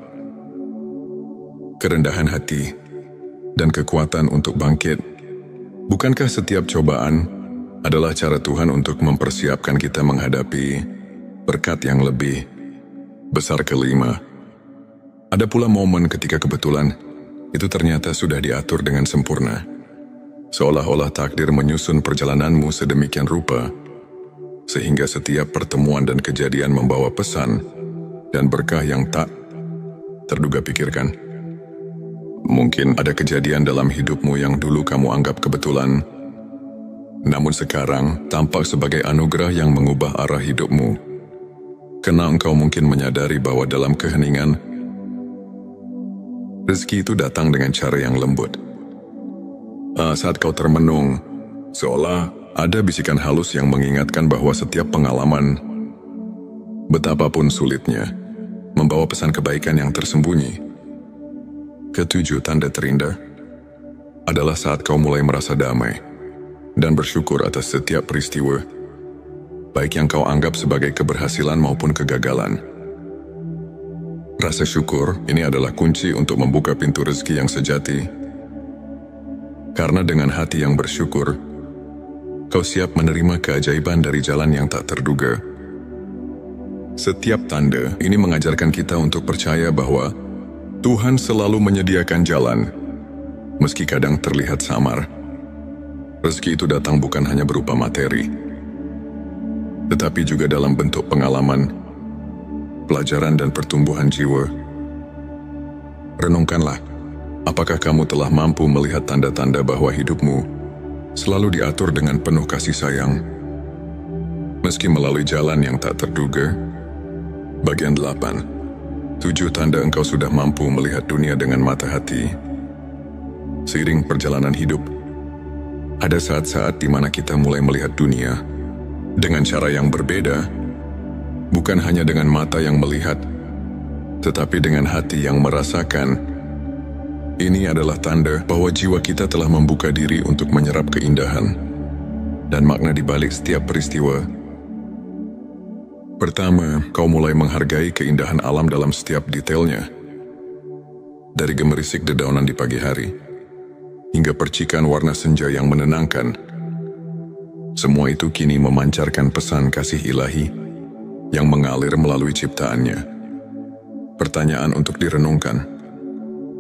Speaker 1: kerendahan hati, dan kekuatan untuk bangkit. Bukankah setiap cobaan adalah cara Tuhan untuk mempersiapkan kita menghadapi berkat yang lebih besar? Kelima, ada pula momen ketika kebetulan itu ternyata sudah diatur dengan sempurna, seolah-olah takdir menyusun perjalananmu sedemikian rupa, sehingga setiap pertemuan dan kejadian membawa pesan dan berkah yang tak terduga. Pikirkan, mungkin ada kejadian dalam hidupmu yang dulu kamu anggap kebetulan, namun sekarang tampak sebagai anugerah yang mengubah arah hidupmu. Karena engkau mungkin menyadari bahwa dalam keheningan, rezeki itu datang dengan cara yang lembut. Saat kau termenung, seolah ada bisikan halus yang mengingatkan bahwa setiap pengalaman, betapapun sulitnya, membawa pesan kebaikan yang tersembunyi. Ketujuh, tanda terindah adalah saat kau mulai merasa damai dan bersyukur atas setiap peristiwa, baik yang kau anggap sebagai keberhasilan maupun kegagalan. Rasa syukur ini adalah kunci untuk membuka pintu rezeki yang sejati. Karena dengan hati yang bersyukur, kau siap menerima keajaiban dari jalan yang tak terduga. Setiap tanda ini mengajarkan kita untuk percaya bahwa Tuhan selalu menyediakan jalan, meski kadang terlihat samar. Rezeki itu datang bukan hanya berupa materi, tetapi juga dalam bentuk pengalaman, pelajaran, dan pertumbuhan jiwa. Renungkanlah, apakah kamu telah mampu melihat tanda-tanda bahwa hidupmu selalu diatur dengan penuh kasih sayang, meski melalui jalan yang tak terduga? Bagian 8. 7 tanda engkau sudah mampu melihat dunia dengan mata hati. Seiring perjalanan hidup, ada saat-saat di mana kita mulai melihat dunia dengan cara yang berbeda, bukan hanya dengan mata yang melihat, tetapi dengan hati yang merasakan. Ini adalah tanda bahwa jiwa kita telah membuka diri untuk menyerap keindahan dan makna di balik setiap peristiwa. Pertama, kau mulai menghargai keindahan alam dalam setiap detailnya. Dari gemerisik dedaunan di pagi hari, hingga percikan warna senja yang menenangkan. Semua itu kini memancarkan pesan kasih ilahi yang mengalir melalui ciptaannya. Pertanyaan untuk direnungkan.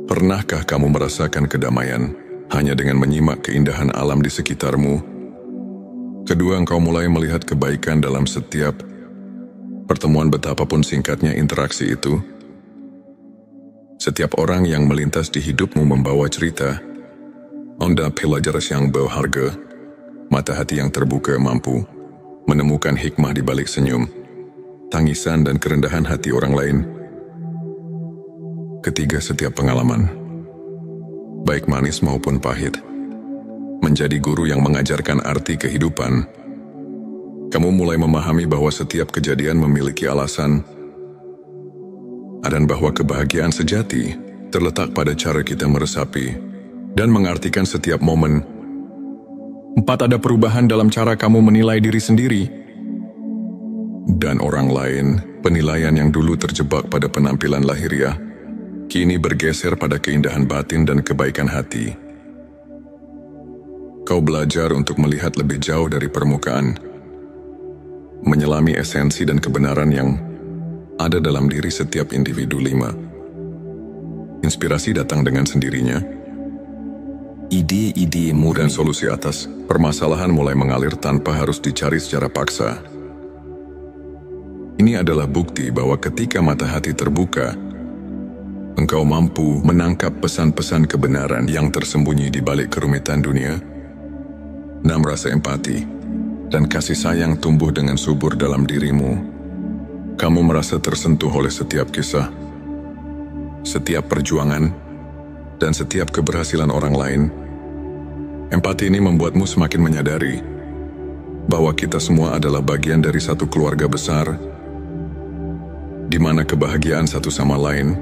Speaker 1: Pernahkah kamu merasakan kedamaian hanya dengan menyimak keindahan alam di sekitarmu? Kedua, engkau mulai melihat kebaikan dalam setiap pertemuan, betapapun singkatnya interaksi itu. Setiap orang yang melintas di hidupmu membawa cerita, onda pelajaran yang berharga, mata hati yang terbuka mampu menemukan hikmah di balik senyum, tangisan dan kerendahan hati orang lain. Ketiga, setiap pengalaman, baik manis maupun pahit, menjadi guru yang mengajarkan arti kehidupan. Kamu mulai memahami bahwa setiap kejadian memiliki alasan, dan bahwa kebahagiaan sejati terletak pada cara kita meresapi dan mengartikan setiap momen. 4, ada perubahan dalam cara kamu menilai diri sendiri dan orang lain. Penilaian yang dulu terjebak pada penampilan lahiriah kini bergeser pada keindahan batin dan kebaikan hati. Kau belajar untuk melihat lebih jauh dari permukaan, menyelami esensi dan kebenaran yang ada dalam diri setiap individu. 5. Inspirasi datang dengan sendirinya. Ide-idemu dan solusi atas permasalahan mulai mengalir tanpa harus dicari secara paksa. Ini adalah bukti bahwa ketika mata hati terbuka, engkau mampu menangkap pesan-pesan kebenaran yang tersembunyi di balik kerumitan dunia. 6. Rasa empati dan kasih sayang tumbuh dengan subur dalam dirimu. Kamu merasa tersentuh oleh setiap kisah, setiap perjuangan, dan setiap keberhasilan orang lain. Empati ini membuatmu semakin menyadari bahwa kita semua adalah bagian dari satu keluarga besar, di mana kebahagiaan satu sama lain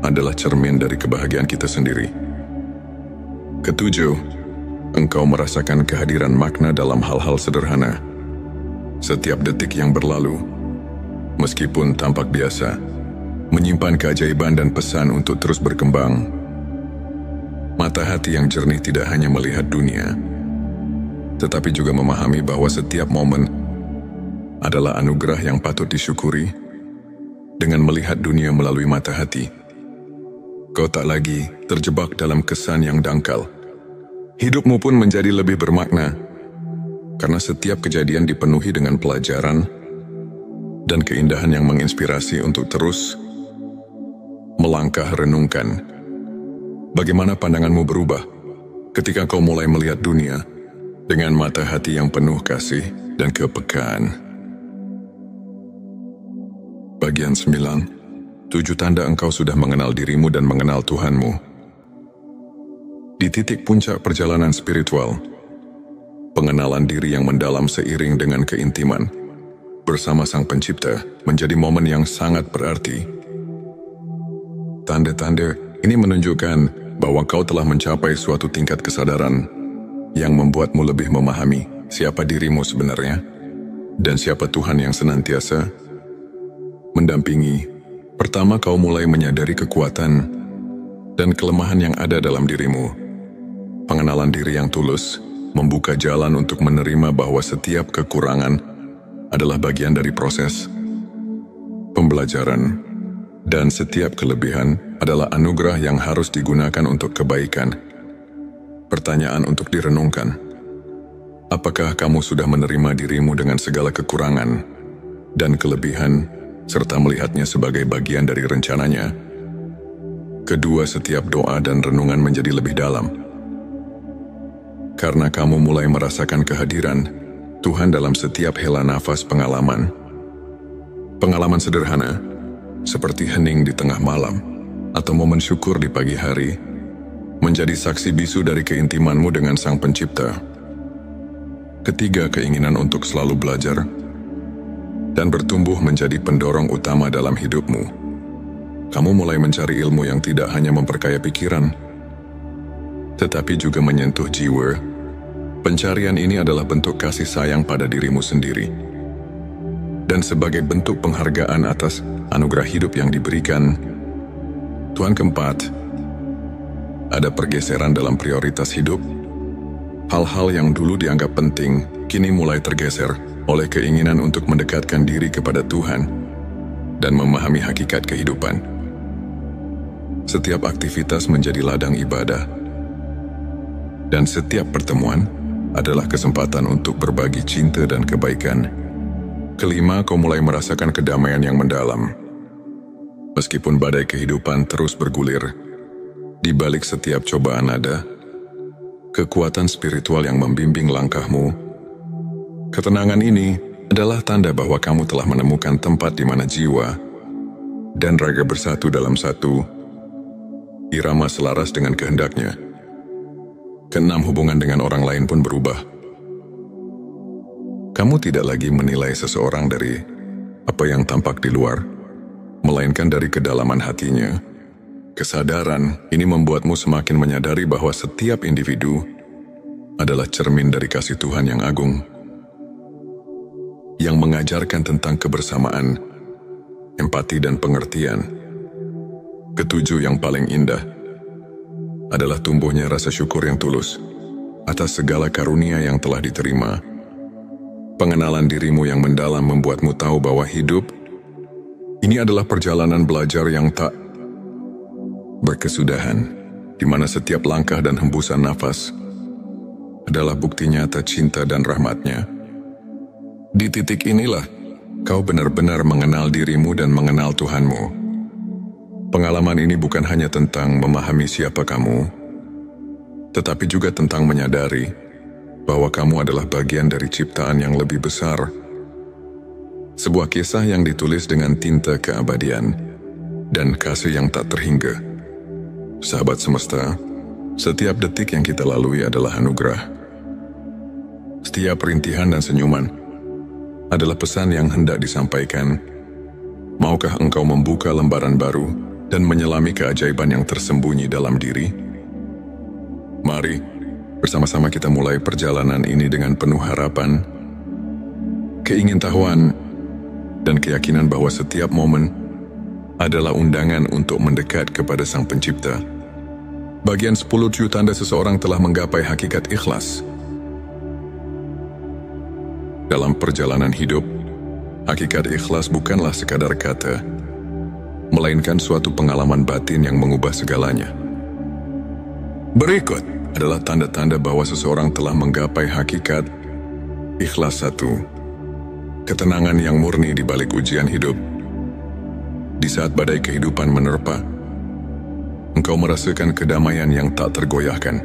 Speaker 1: adalah cermin dari kebahagiaan kita sendiri. 7. Engkau merasakan kehadiran makna dalam hal-hal sederhana. Setiap detik yang berlalu, meskipun tampak biasa, menyimpan keajaiban dan pesan untuk terus berkembang. Mata hati yang jernih tidak hanya melihat dunia, tetapi juga memahami bahwa setiap momen adalah anugerah yang patut disyukuri. Dengan melihat dunia melalui mata hati, kau tak lagi terjebak dalam kesan yang dangkal. Hidupmu pun menjadi lebih bermakna, karena setiap kejadian dipenuhi dengan pelajaran dan keindahan yang menginspirasi untuk terus melangkah. Renungkan, bagaimana pandanganmu berubah ketika kau mulai melihat dunia dengan mata hati yang penuh kasih dan kepekaan. Bagian 9. 7 tanda engkau sudah mengenal dirimu dan mengenal Tuhanmu. Di titik puncak perjalanan spiritual, pengenalan diri yang mendalam seiring dengan keintiman bersama Sang Pencipta menjadi momen yang sangat berarti. Tanda-tanda ini menunjukkan bahwa kau telah mencapai suatu tingkat kesadaran yang membuatmu lebih memahami siapa dirimu sebenarnya dan siapa Tuhan yang senantiasa mendampingi. Pertama, kau mulai menyadari kekuatan dan kelemahan yang ada dalam dirimu. Pengenalan diri yang tulus membuka jalan untuk menerima bahwa setiap kekurangan adalah bagian dari proses pembelajaran, dan setiap kelebihan adalah anugerah yang harus digunakan untuk kebaikan. Pertanyaan untuk direnungkan. Apakah kamu sudah menerima dirimu dengan segala kekurangan dan kelebihan, serta melihatnya sebagai bagian dari rencananya? Kedua, setiap doa dan renungan menjadi lebih dalam. Karena kamu mulai merasakan kehadiran Tuhan dalam setiap hela nafas pengalaman. Pengalaman sederhana, seperti hening di tengah malam, atau momen syukur di pagi hari, menjadi saksi bisu dari keintimanmu dengan Sang Pencipta. Ketiga, keinginan untuk selalu belajar. dan bertumbuh menjadi pendorong utama dalam hidupmu. Kamu mulai mencari ilmu yang tidak hanya memperkaya pikiran, tetapi juga menyentuh jiwa. Pencarian ini adalah bentuk kasih sayang pada dirimu sendiri. Dan sebagai bentuk penghargaan atas anugerah hidup yang diberikan, Tuhan keempat, ada pergeseran dalam prioritas hidup. Hal-hal yang dulu dianggap penting, kini mulai tergeser oleh keinginan untuk mendekatkan diri kepada Tuhan dan memahami hakikat kehidupan. Setiap aktivitas menjadi ladang ibadah, dan setiap pertemuan adalah kesempatan untuk berbagi cinta dan kebaikan. Kelima, kau mulai merasakan kedamaian yang mendalam. Meskipun badai kehidupan terus bergulir, di balik setiap cobaan ada kekuatan spiritual yang membimbing langkahmu. Ketenangan ini adalah tanda bahwa kamu telah menemukan tempat di mana jiwa dan raga bersatu dalam satu irama selaras dengan kehendaknya. Keenam, hubungan dengan orang lain pun berubah. Kamu tidak lagi menilai seseorang dari apa yang tampak di luar, melainkan dari kedalaman hatinya. Kesadaran ini membuatmu semakin menyadari bahwa setiap individu adalah cermin dari kasih Tuhan yang agung, yang mengajarkan tentang kebersamaan, empati dan pengertian. Ketujuh, yang paling indah adalah tumbuhnya rasa syukur yang tulus atas segala karunia yang telah diterima. Pengenalan dirimu yang mendalam membuatmu tahu bahwa hidup ini adalah perjalanan belajar yang tak berkesudahan, di mana setiap langkah dan hembusan nafas adalah bukti nyata cinta dan rahmat-Nya. Di titik inilah kau benar-benar mengenal dirimu dan mengenal Tuhanmu. Pengalaman ini bukan hanya tentang memahami siapa kamu, tetapi juga tentang menyadari bahwa kamu adalah bagian dari ciptaan yang lebih besar. Sebuah kisah yang ditulis dengan tinta keabadian dan kasih yang tak terhingga. Sahabat semesta, setiap detik yang kita lalui adalah anugerah. Setiap rintihan dan senyuman adalah pesan yang hendak disampaikan. Maukah engkau membuka lembaran baru dan menyelami keajaiban yang tersembunyi dalam diri? Mari, bersama-sama kita mulai perjalanan ini dengan penuh harapan, keingintahuan, dan keyakinan bahwa setiap momen adalah undangan untuk mendekat kepada Sang Pencipta. Bagian 10 tanda seseorang telah menggapai hakikat ikhlas. Dalam perjalanan hidup, hakikat ikhlas bukanlah sekadar kata, melainkan suatu pengalaman batin yang mengubah segalanya. Berikut adalah tanda-tanda bahwa seseorang telah menggapai hakikat ikhlas. 1. Ketenangan yang murni di balik ujian hidup. Di saat badai kehidupan menerpa, engkau merasakan kedamaian yang tak tergoyahkan.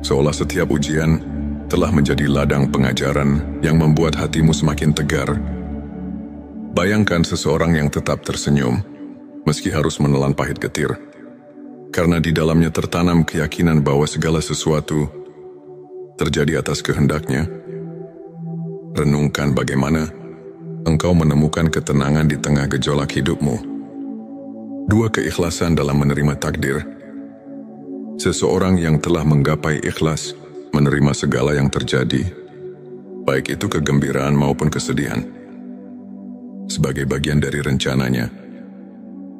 Speaker 1: Seolah setiap ujian telah menjadi ladang pengajaran yang membuat hatimu semakin tegar. Bayangkan seseorang yang tetap tersenyum, meski harus menelan pahit getir, karena di dalamnya tertanam keyakinan bahwa segala sesuatu terjadi atas kehendak-Nya. Renungkan bagaimana engkau menemukan ketenangan di tengah gejolak hidupmu. 2. Keikhlasan dalam menerima takdir. Seseorang yang telah menggapai ikhlas menerima segala yang terjadi, baik itu kegembiraan maupun kesedihan, sebagai bagian dari rencananya,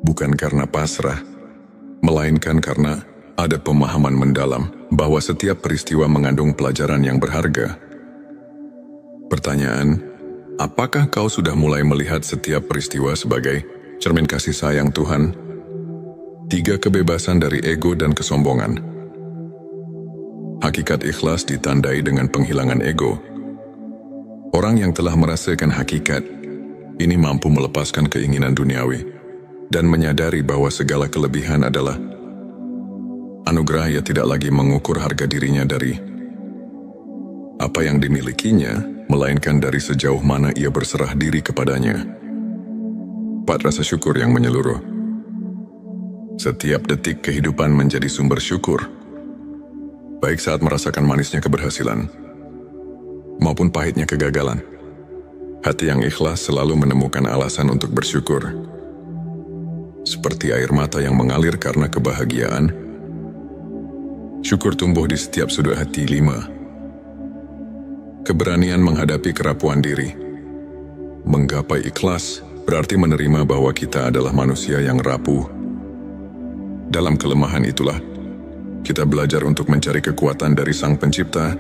Speaker 1: bukan karena pasrah, melainkan karena ada pemahaman mendalam bahwa setiap peristiwa mengandung pelajaran yang berharga. Pertanyaan, apakah kau sudah mulai melihat setiap peristiwa sebagai cermin kasih sayang Tuhan? 3. Kebebasan dari ego dan kesombongan. Hakikat ikhlas ditandai dengan penghilangan ego. Orang yang telah merasakan hakikat ini mampu melepaskan keinginan duniawi dan menyadari bahwa segala kelebihan adalah anugerah. Ia tidak lagi mengukur harga dirinya dari apa yang dimilikinya, melainkan dari sejauh mana ia berserah diri kepadanya. 4. Rasa syukur yang menyeluruh. Setiap detik kehidupan menjadi sumber syukur, baik saat merasakan manisnya keberhasilan maupun pahitnya kegagalan. Hati yang ikhlas selalu menemukan alasan untuk bersyukur. Seperti air mata yang mengalir karena kebahagiaan, syukur tumbuh di setiap sudut hati. 5. Keberanian menghadapi kerapuan diri. Menggapai ikhlas berarti menerima bahwa kita adalah manusia yang rapuh. Dalam kelemahan itulah, kita belajar untuk mencari kekuatan dari Sang Pencipta.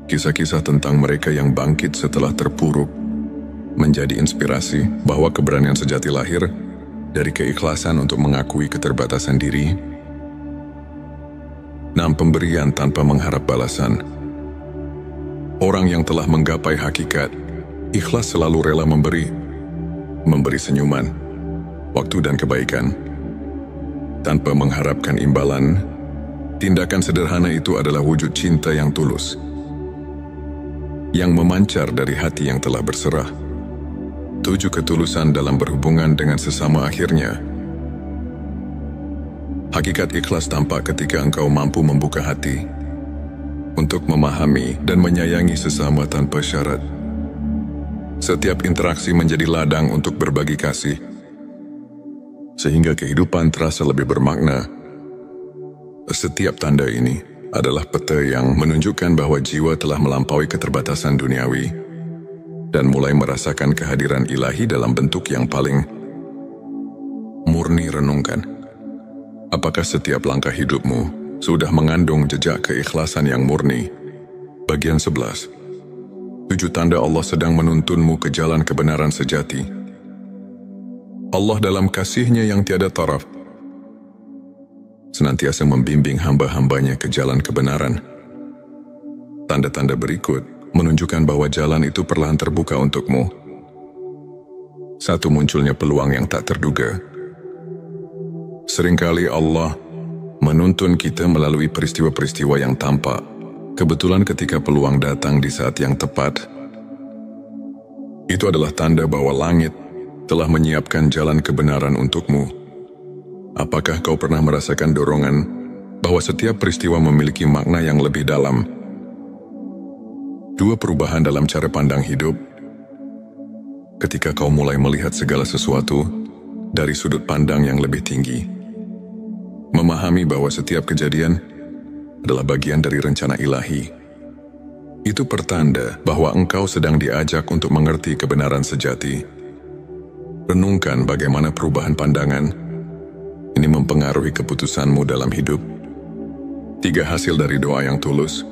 Speaker 1: Kisah-kisah tentang mereka yang bangkit setelah terpuruk menjadi inspirasi bahwa keberanian sejati lahir dari keikhlasan untuk mengakui keterbatasan diri. 6. Pemberian tanpa mengharap balasan. Orang yang telah menggapai hakikat ikhlas selalu rela memberi senyuman, waktu dan kebaikan tanpa mengharapkan imbalan. Tindakan sederhana itu adalah wujud cinta yang tulus, yang memancar dari hati yang telah berserah. 7. Ketulusan dalam berhubungan dengan sesama. Akhirnya, hakikat ikhlas tampak ketika engkau mampu membuka hati untuk memahami dan menyayangi sesama tanpa syarat. Setiap interaksi menjadi ladang untuk berbagi kasih, sehingga kehidupan terasa lebih bermakna. Setiap tanda ini adalah peta yang menunjukkan bahwa jiwa telah melampaui keterbatasan duniawi dan mulai merasakan kehadiran ilahi dalam bentuk yang paling murni. Renungkan, apakah setiap langkah hidupmu sudah mengandung jejak keikhlasan yang murni? Bagian 11. 7 tanda Allah sedang menuntunmu ke jalan kebenaran sejati. Allah dalam kasih-Nya yang tiada taraf senantiasa membimbing hamba-hambanya ke jalan kebenaran. Tanda-tanda berikut menunjukkan bahwa jalan itu perlahan terbuka untukmu. 1. Munculnya peluang yang tak terduga. Seringkali Allah menuntun kita melalui peristiwa-peristiwa yang tampak kebetulan ketika peluang datang di saat yang tepat. Itu adalah tanda bahwa langit telah menyiapkan jalan kebenaran untukmu. Apakah kau pernah merasakan dorongan bahwa setiap peristiwa memiliki makna yang lebih dalam? 2. Perubahan dalam cara pandang hidup. Ketika kau mulai melihat segala sesuatu dari sudut pandang yang lebih tinggi, memahami bahwa setiap kejadian adalah bagian dari rencana ilahi, itu pertanda bahwa engkau sedang diajak untuk mengerti kebenaran sejati. Renungkan bagaimana perubahan pandangan ini mempengaruhi keputusanmu dalam hidup. 3. Hasil dari doa yang tulus.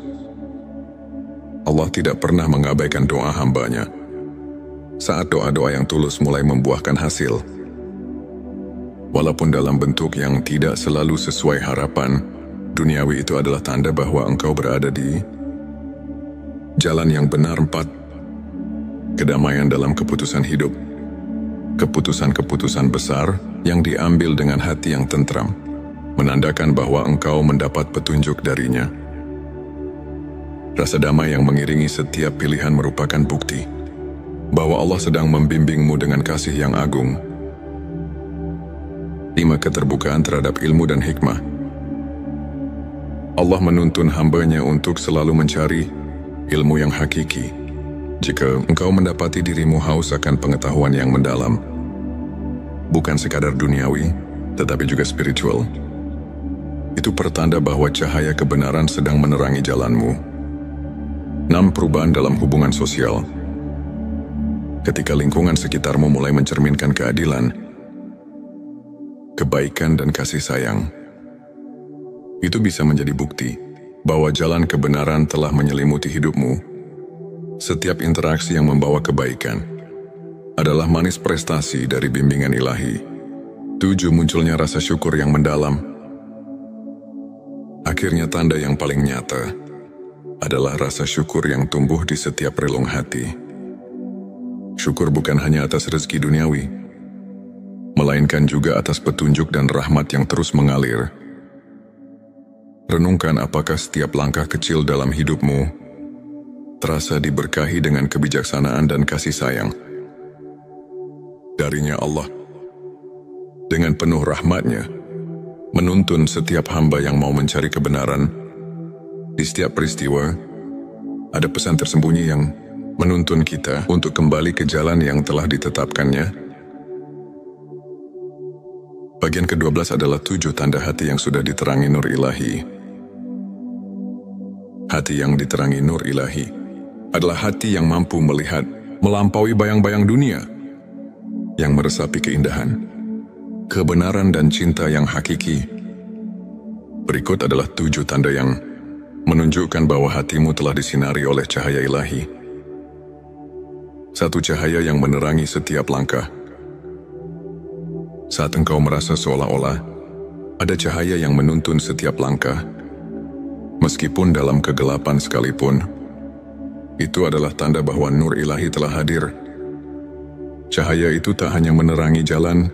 Speaker 1: Allah tidak pernah mengabaikan doa hambanya. Saat doa-doa yang tulus mulai membuahkan hasil, walaupun dalam bentuk yang tidak selalu sesuai harapan duniawi, itu adalah tanda bahwa engkau berada di jalan yang benar. 4. Kedamaian dalam keputusan hidup. Keputusan-keputusan besar yang diambil dengan hati yang tentram menandakan bahwa engkau mendapat petunjuk darinya. Rasa damai yang mengiringi setiap pilihan merupakan bukti bahwa Allah sedang membimbingmu dengan kasih yang agung. 5. Keterbukaan terhadap ilmu dan hikmah. Allah menuntun hamba-Nya untuk selalu mencari ilmu yang hakiki. Jika engkau mendapati dirimu haus akan pengetahuan yang mendalam, bukan sekadar duniawi, tetapi juga spiritual, itu pertanda bahwa cahaya kebenaran sedang menerangi jalanmu. 6. Perubahan dalam hubungan sosial. Ketika lingkungan sekitarmu mulai mencerminkan keadilan, kebaikan dan kasih sayang, itu bisa menjadi bukti bahwa jalan kebenaran telah menyelimuti hidupmu. Setiap interaksi yang membawa kebaikan adalah manis prestasi dari bimbingan ilahi. 7. Munculnya rasa syukur yang mendalam. Akhirnya tanda yang paling nyata adalah rasa syukur yang tumbuh di setiap relung hati. Syukur bukan hanya atas rezeki duniawi, melainkan juga atas petunjuk dan rahmat yang terus mengalir. Renungkan apakah setiap langkah kecil dalam hidupmu terasa diberkahi dengan kebijaksanaan dan kasih sayang darinya. Allah dengan penuh rahmat-Nya menuntun setiap hamba yang mau mencari kebenaran. Di setiap peristiwa ada pesan tersembunyi yang menuntun kita untuk kembali ke jalan yang telah ditetapkannya. Bagian ke-12 adalah 7 tanda hati yang sudah diterangi nur ilahi. Hati yang diterangi nur ilahi adalah hati yang mampu melihat melampaui bayang-bayang dunia, yang meresapi keindahan, kebenaran dan cinta yang hakiki. Berikut adalah 7 tanda yang menunjukkan bahwa hatimu telah disinari oleh cahaya ilahi. 1. Cahaya yang menerangi setiap langkah. Saat engkau merasa seolah-olah ada cahaya yang menuntun setiap langkah, meskipun dalam kegelapan sekalipun, itu adalah tanda bahwa nur ilahi telah hadir. Cahaya itu tak hanya menerangi jalan,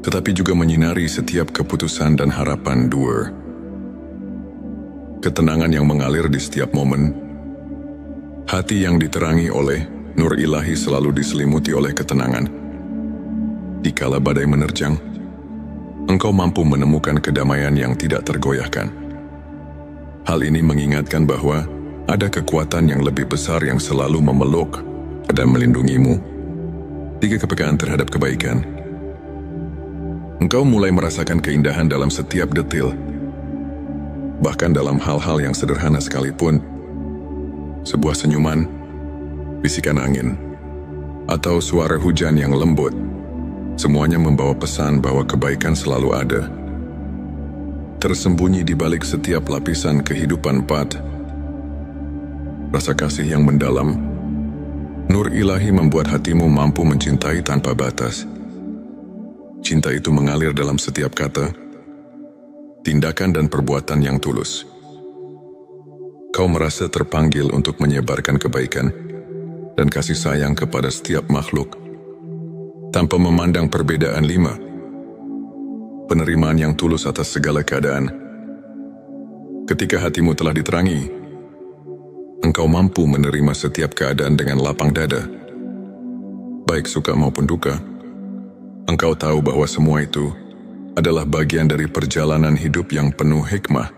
Speaker 1: tetapi juga menyinari setiap keputusan dan harapan. 2. Ketenangan yang mengalir di setiap momen. Hati yang diterangi oleh nur ilahi selalu diselimuti oleh ketenangan. Dikala badai menerjang, engkau mampu menemukan kedamaian yang tidak tergoyahkan. Hal ini mengingatkan bahwa ada kekuatan yang lebih besar yang selalu memeluk dan melindungimu. 3. Kepekaan terhadap kebaikan. Engkau mulai merasakan keindahan dalam setiap detil, bahkan dalam hal-hal yang sederhana sekalipun. Sebuah senyuman, bisikan angin, atau suara hujan yang lembut, semuanya membawa pesan bahwa kebaikan selalu ada. Tersembunyi di balik setiap lapisan kehidupan 4. Rasa kasih yang mendalam. Nur ilahi membuat hatimu mampu mencintai tanpa batas. Cinta itu mengalir dalam setiap kata, tindakan dan perbuatan yang tulus. Kau merasa terpanggil untuk menyebarkan kebaikan dan kasih sayang kepada setiap makhluk, tanpa memandang perbedaan. 5. Penerimaan yang tulus atas segala keadaan. Ketika hatimu telah diterangi, engkau mampu menerima setiap keadaan dengan lapang dada. Baik suka maupun duka, engkau tahu bahwa semua itu adalah bagian dari perjalanan hidup yang penuh hikmah.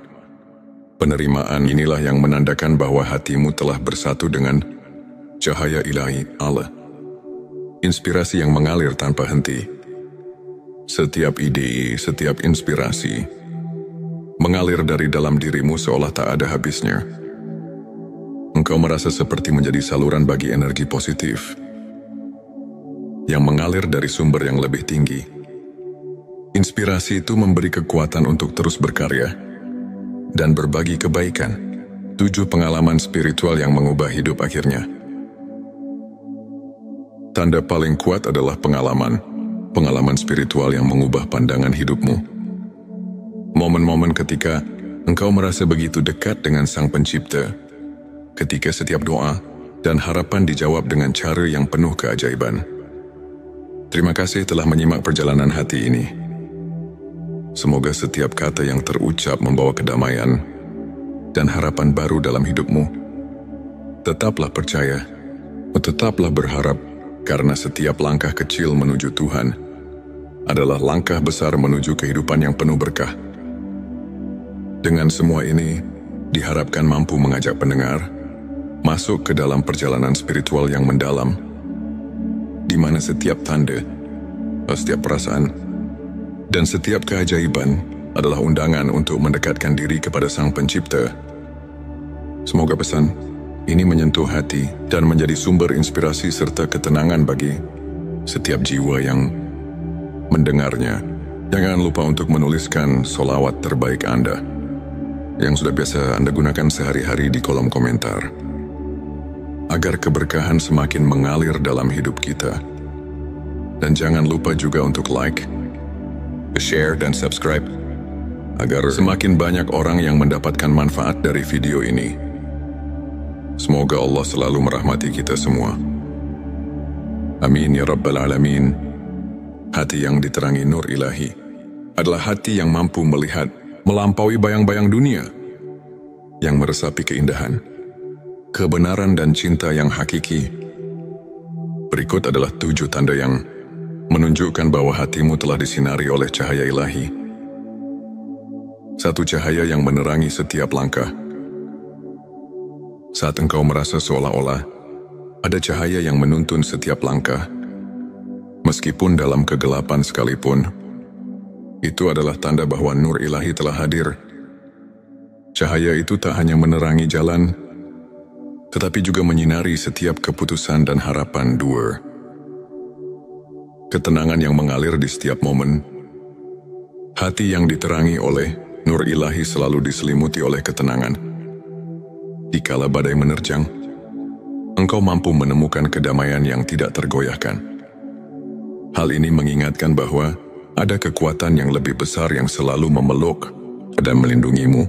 Speaker 1: Penerimaan inilah yang menandakan bahwa hatimu telah bersatu dengan cahaya ilahi Allah. Inspirasi yang mengalir tanpa henti. Setiap ide, setiap inspirasi mengalir dari dalam dirimu seolah tak ada habisnya. Engkau merasa seperti menjadi saluran bagi energi positif yang mengalir dari sumber yang lebih tinggi. Inspirasi itu memberi kekuatan untuk terus berkarya dan berbagi kebaikan. 7. Pengalaman spiritual yang mengubah hidup akhirnya. Tanda paling kuat adalah pengalaman spiritual yang mengubah pandangan hidupmu. Momen-momen ketika engkau merasa begitu dekat dengan Sang Pencipta, ketika setiap doa dan harapan dijawab dengan cara yang penuh keajaiban. Terima kasih telah menyimak perjalanan hati ini. Semoga setiap kata yang terucap membawa kedamaian dan harapan baru dalam hidupmu. Tetaplah percaya, tetaplah berharap, karena setiap langkah kecil menuju Tuhan adalah langkah besar menuju kehidupan yang penuh berkah. Dengan semua ini, diharapkan mampu mengajak pendengar masuk ke dalam perjalanan spiritual yang mendalam, di mana setiap tanda, setiap perasaan, dan setiap keajaiban adalah undangan untuk mendekatkan diri kepada Sang Pencipta. Semoga pesan ini menyentuh hati dan menjadi sumber inspirasi serta ketenangan bagi setiap jiwa yang mendengarnya. Jangan lupa untuk menuliskan sholawat terbaik Anda yang sudah biasa Anda gunakan sehari-hari di kolom komentar, agar keberkahan semakin mengalir dalam hidup kita. Dan jangan lupa juga untuk like, share, dan subscribe, agar semakin banyak orang yang mendapatkan manfaat dari video ini. Semoga Allah selalu merahmati kita semua. Amin ya Rabbal Alamin. Hati yang diterangi nur ilahi adalah hati yang mampu melihat melampaui bayang-bayang dunia, yang meresapi keindahan, kebenaran dan cinta yang hakiki. Berikut adalah 7 tanda yang menunjukkan bahwa hatimu telah disinari oleh cahaya ilahi. 1. Cahaya yang menerangi setiap langkah. Saat engkau merasa seolah-olah Ada cahaya yang menuntun setiap langkah, meskipun dalam kegelapan sekalipun. Itu adalah tanda bahwa nur ilahi telah hadir. Cahaya itu tak hanya menerangi jalan, tetapi juga menyinari setiap keputusan dan harapan. 2. Ketenangan yang mengalir di setiap momen. Hati yang diterangi oleh nur ilahi selalu diselimuti oleh ketenangan. Dikala badai menerjang, engkau mampu menemukan kedamaian yang tidak tergoyahkan. Hal ini mengingatkan bahwa ada kekuatan yang lebih besar yang selalu memeluk dan melindungimu.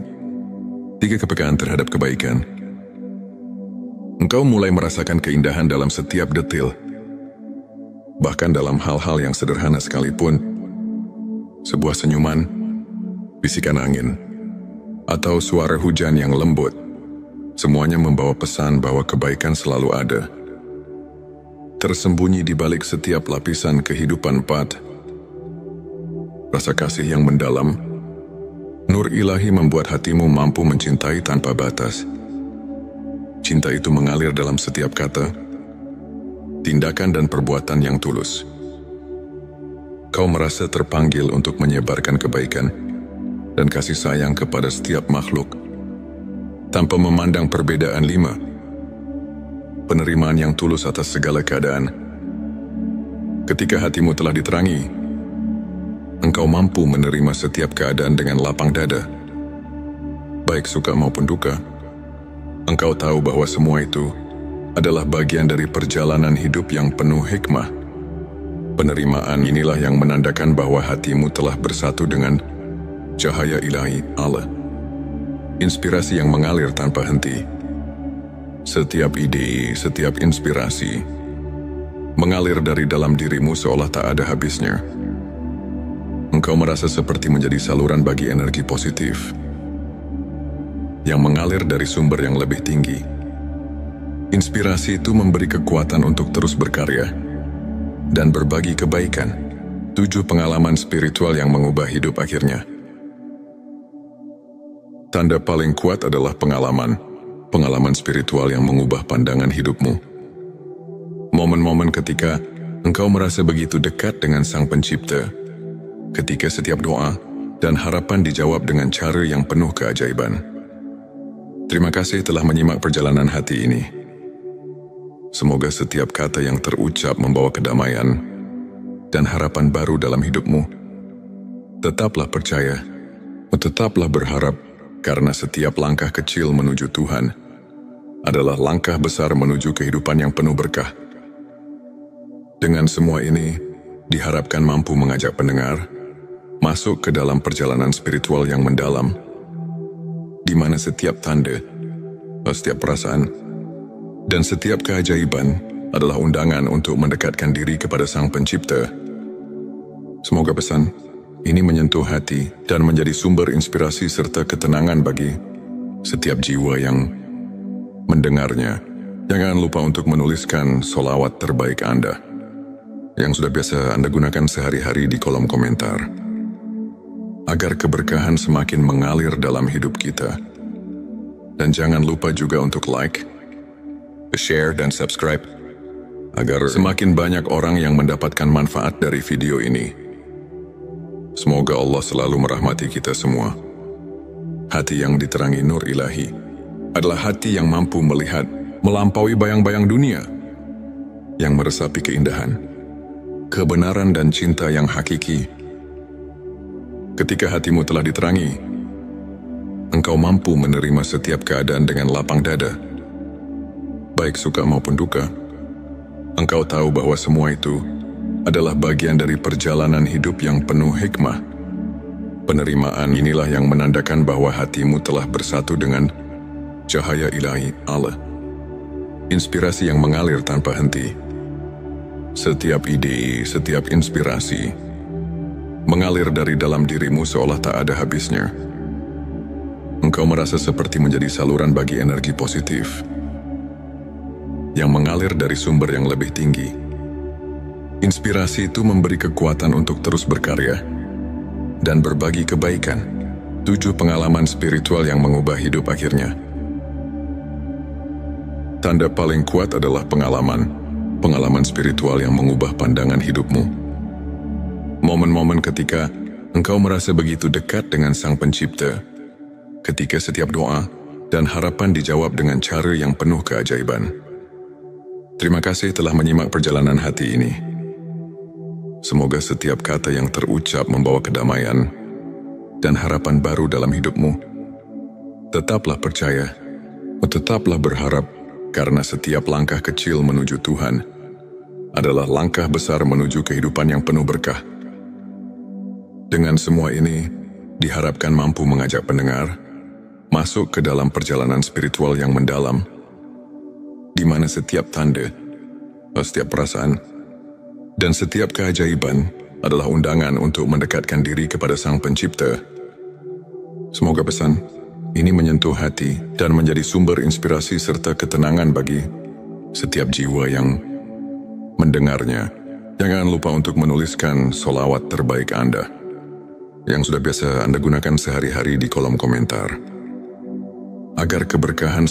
Speaker 1: 3. Kepekaan terhadap kebaikan. Engkau mulai merasakan keindahan dalam setiap detil. Bahkan dalam hal-hal yang sederhana sekalipun, sebuah senyuman, bisikan angin, atau suara hujan yang lembut, semuanya membawa pesan bahwa kebaikan selalu ada. Tersembunyi di balik setiap lapisan kehidupan. 4. Rasa kasih yang mendalam. Nur ilahi membuat hatimu mampu mencintai tanpa batas. Cinta itu mengalir dalam setiap kata, tindakan dan perbuatan yang tulus. Kau merasa terpanggil untuk menyebarkan kebaikan dan kasih sayang kepada setiap makhluk, tanpa memandang perbedaan. 5. Penerimaan yang tulus atas segala keadaan. Ketika hatimu telah diterangi, engkau mampu menerima setiap keadaan dengan lapang dada. Baik suka maupun duka, engkau tahu bahwa semua itu adalah bagian dari perjalanan hidup yang penuh hikmah. Penerimaan inilah yang menandakan bahwa hatimu telah bersatu dengan cahaya ilahi Allah. Inspirasi yang mengalir tanpa henti. Setiap ide, setiap inspirasi mengalir dari dalam dirimu seolah tak ada habisnya. Engkau merasa seperti menjadi saluran bagi energi positif yang mengalir dari sumber yang lebih tinggi. Inspirasi itu memberi kekuatan untuk terus berkarya dan berbagi kebaikan. 7. Pengalaman spiritual yang mengubah hidup akhirnya. Tanda paling kuat adalah pengalaman spiritual yang mengubah pandangan hidupmu. Momen-momen ketika engkau merasa begitu dekat dengan Sang Pencipta, ketika setiap doa dan harapan dijawab dengan cara yang penuh keajaiban. Terima kasih telah menyimak perjalanan hati ini. Semoga setiap kata yang terucap membawa kedamaian dan harapan baru dalam hidupmu. Tetaplah percaya, tetaplah berharap, karena setiap langkah kecil menuju Tuhan adalah langkah besar menuju kehidupan yang penuh berkah. Dengan semua ini, diharapkan mampu mengajak pendengar masuk ke dalam perjalanan spiritual yang mendalam, di mana setiap tanda, setiap perasaan, dan setiap keajaiban adalah undangan untuk mendekatkan diri kepada Sang Pencipta. Semoga pesan ini menyentuh hati dan menjadi sumber inspirasi serta ketenangan bagi setiap jiwa yang mendengarnya. Jangan lupa untuk menuliskan sholawat terbaik Anda yang sudah biasa Anda gunakan sehari-hari di kolom komentar, agar keberkahan semakin mengalir dalam hidup kita. Dan jangan lupa juga untuk like, share, dan subscribe, agar semakin banyak orang yang mendapatkan manfaat dari video ini. Semoga Allah selalu merahmati kita semua. Hati yang diterangi nur ilahi adalah hati yang mampu melihat melampaui bayang-bayang dunia, yang meresapi keindahan, kebenaran, dan cinta yang hakiki. Ketika hatimu telah diterangi, engkau mampu menerima setiap keadaan dengan lapang dada. Baik suka maupun duka, engkau tahu bahwa semua itu adalah bagian dari perjalanan hidup yang penuh hikmah. Penerimaan inilah yang menandakan bahwa hatimu telah bersatu dengan cahaya ilahi Allah. Inspirasi yang mengalir tanpa henti. Setiap ide, setiap inspirasi mengalir dari dalam dirimu seolah tak ada habisnya. Engkau merasa seperti menjadi saluran bagi energi positif yang mengalir dari sumber yang lebih tinggi. Inspirasi itu memberi kekuatan untuk terus berkarya dan berbagi kebaikan. 7. Pengalaman spiritual yang mengubah hidup akhirnya. Tanda paling kuat adalah pengalaman spiritual yang mengubah pandangan hidupmu. Momen-momen ketika engkau merasa begitu dekat dengan Sang Pencipta, ketika setiap doa dan harapan dijawab dengan cara yang penuh keajaiban. Terima kasih telah menyimak perjalanan hati ini. Semoga setiap kata yang terucap membawa kedamaian dan harapan baru dalam hidupmu. Tetaplah percaya, tetaplah berharap, karena setiap langkah kecil menuju Tuhan adalah langkah besar menuju kehidupan yang penuh berkah. Dengan semua ini, diharapkan mampu mengajak pendengar masuk ke dalam perjalanan spiritual yang mendalam, di mana setiap tanda, setiap perasaan, dan setiap keajaiban adalah undangan untuk mendekatkan diri kepada Sang Pencipta. Semoga pesan ini menyentuh hati dan menjadi sumber inspirasi serta ketenangan bagi setiap jiwa yang mendengarnya. Jangan lupa untuk menuliskan sholawat terbaik Anda yang sudah biasa Anda gunakan sehari-hari di kolom komentar, agar keberkahan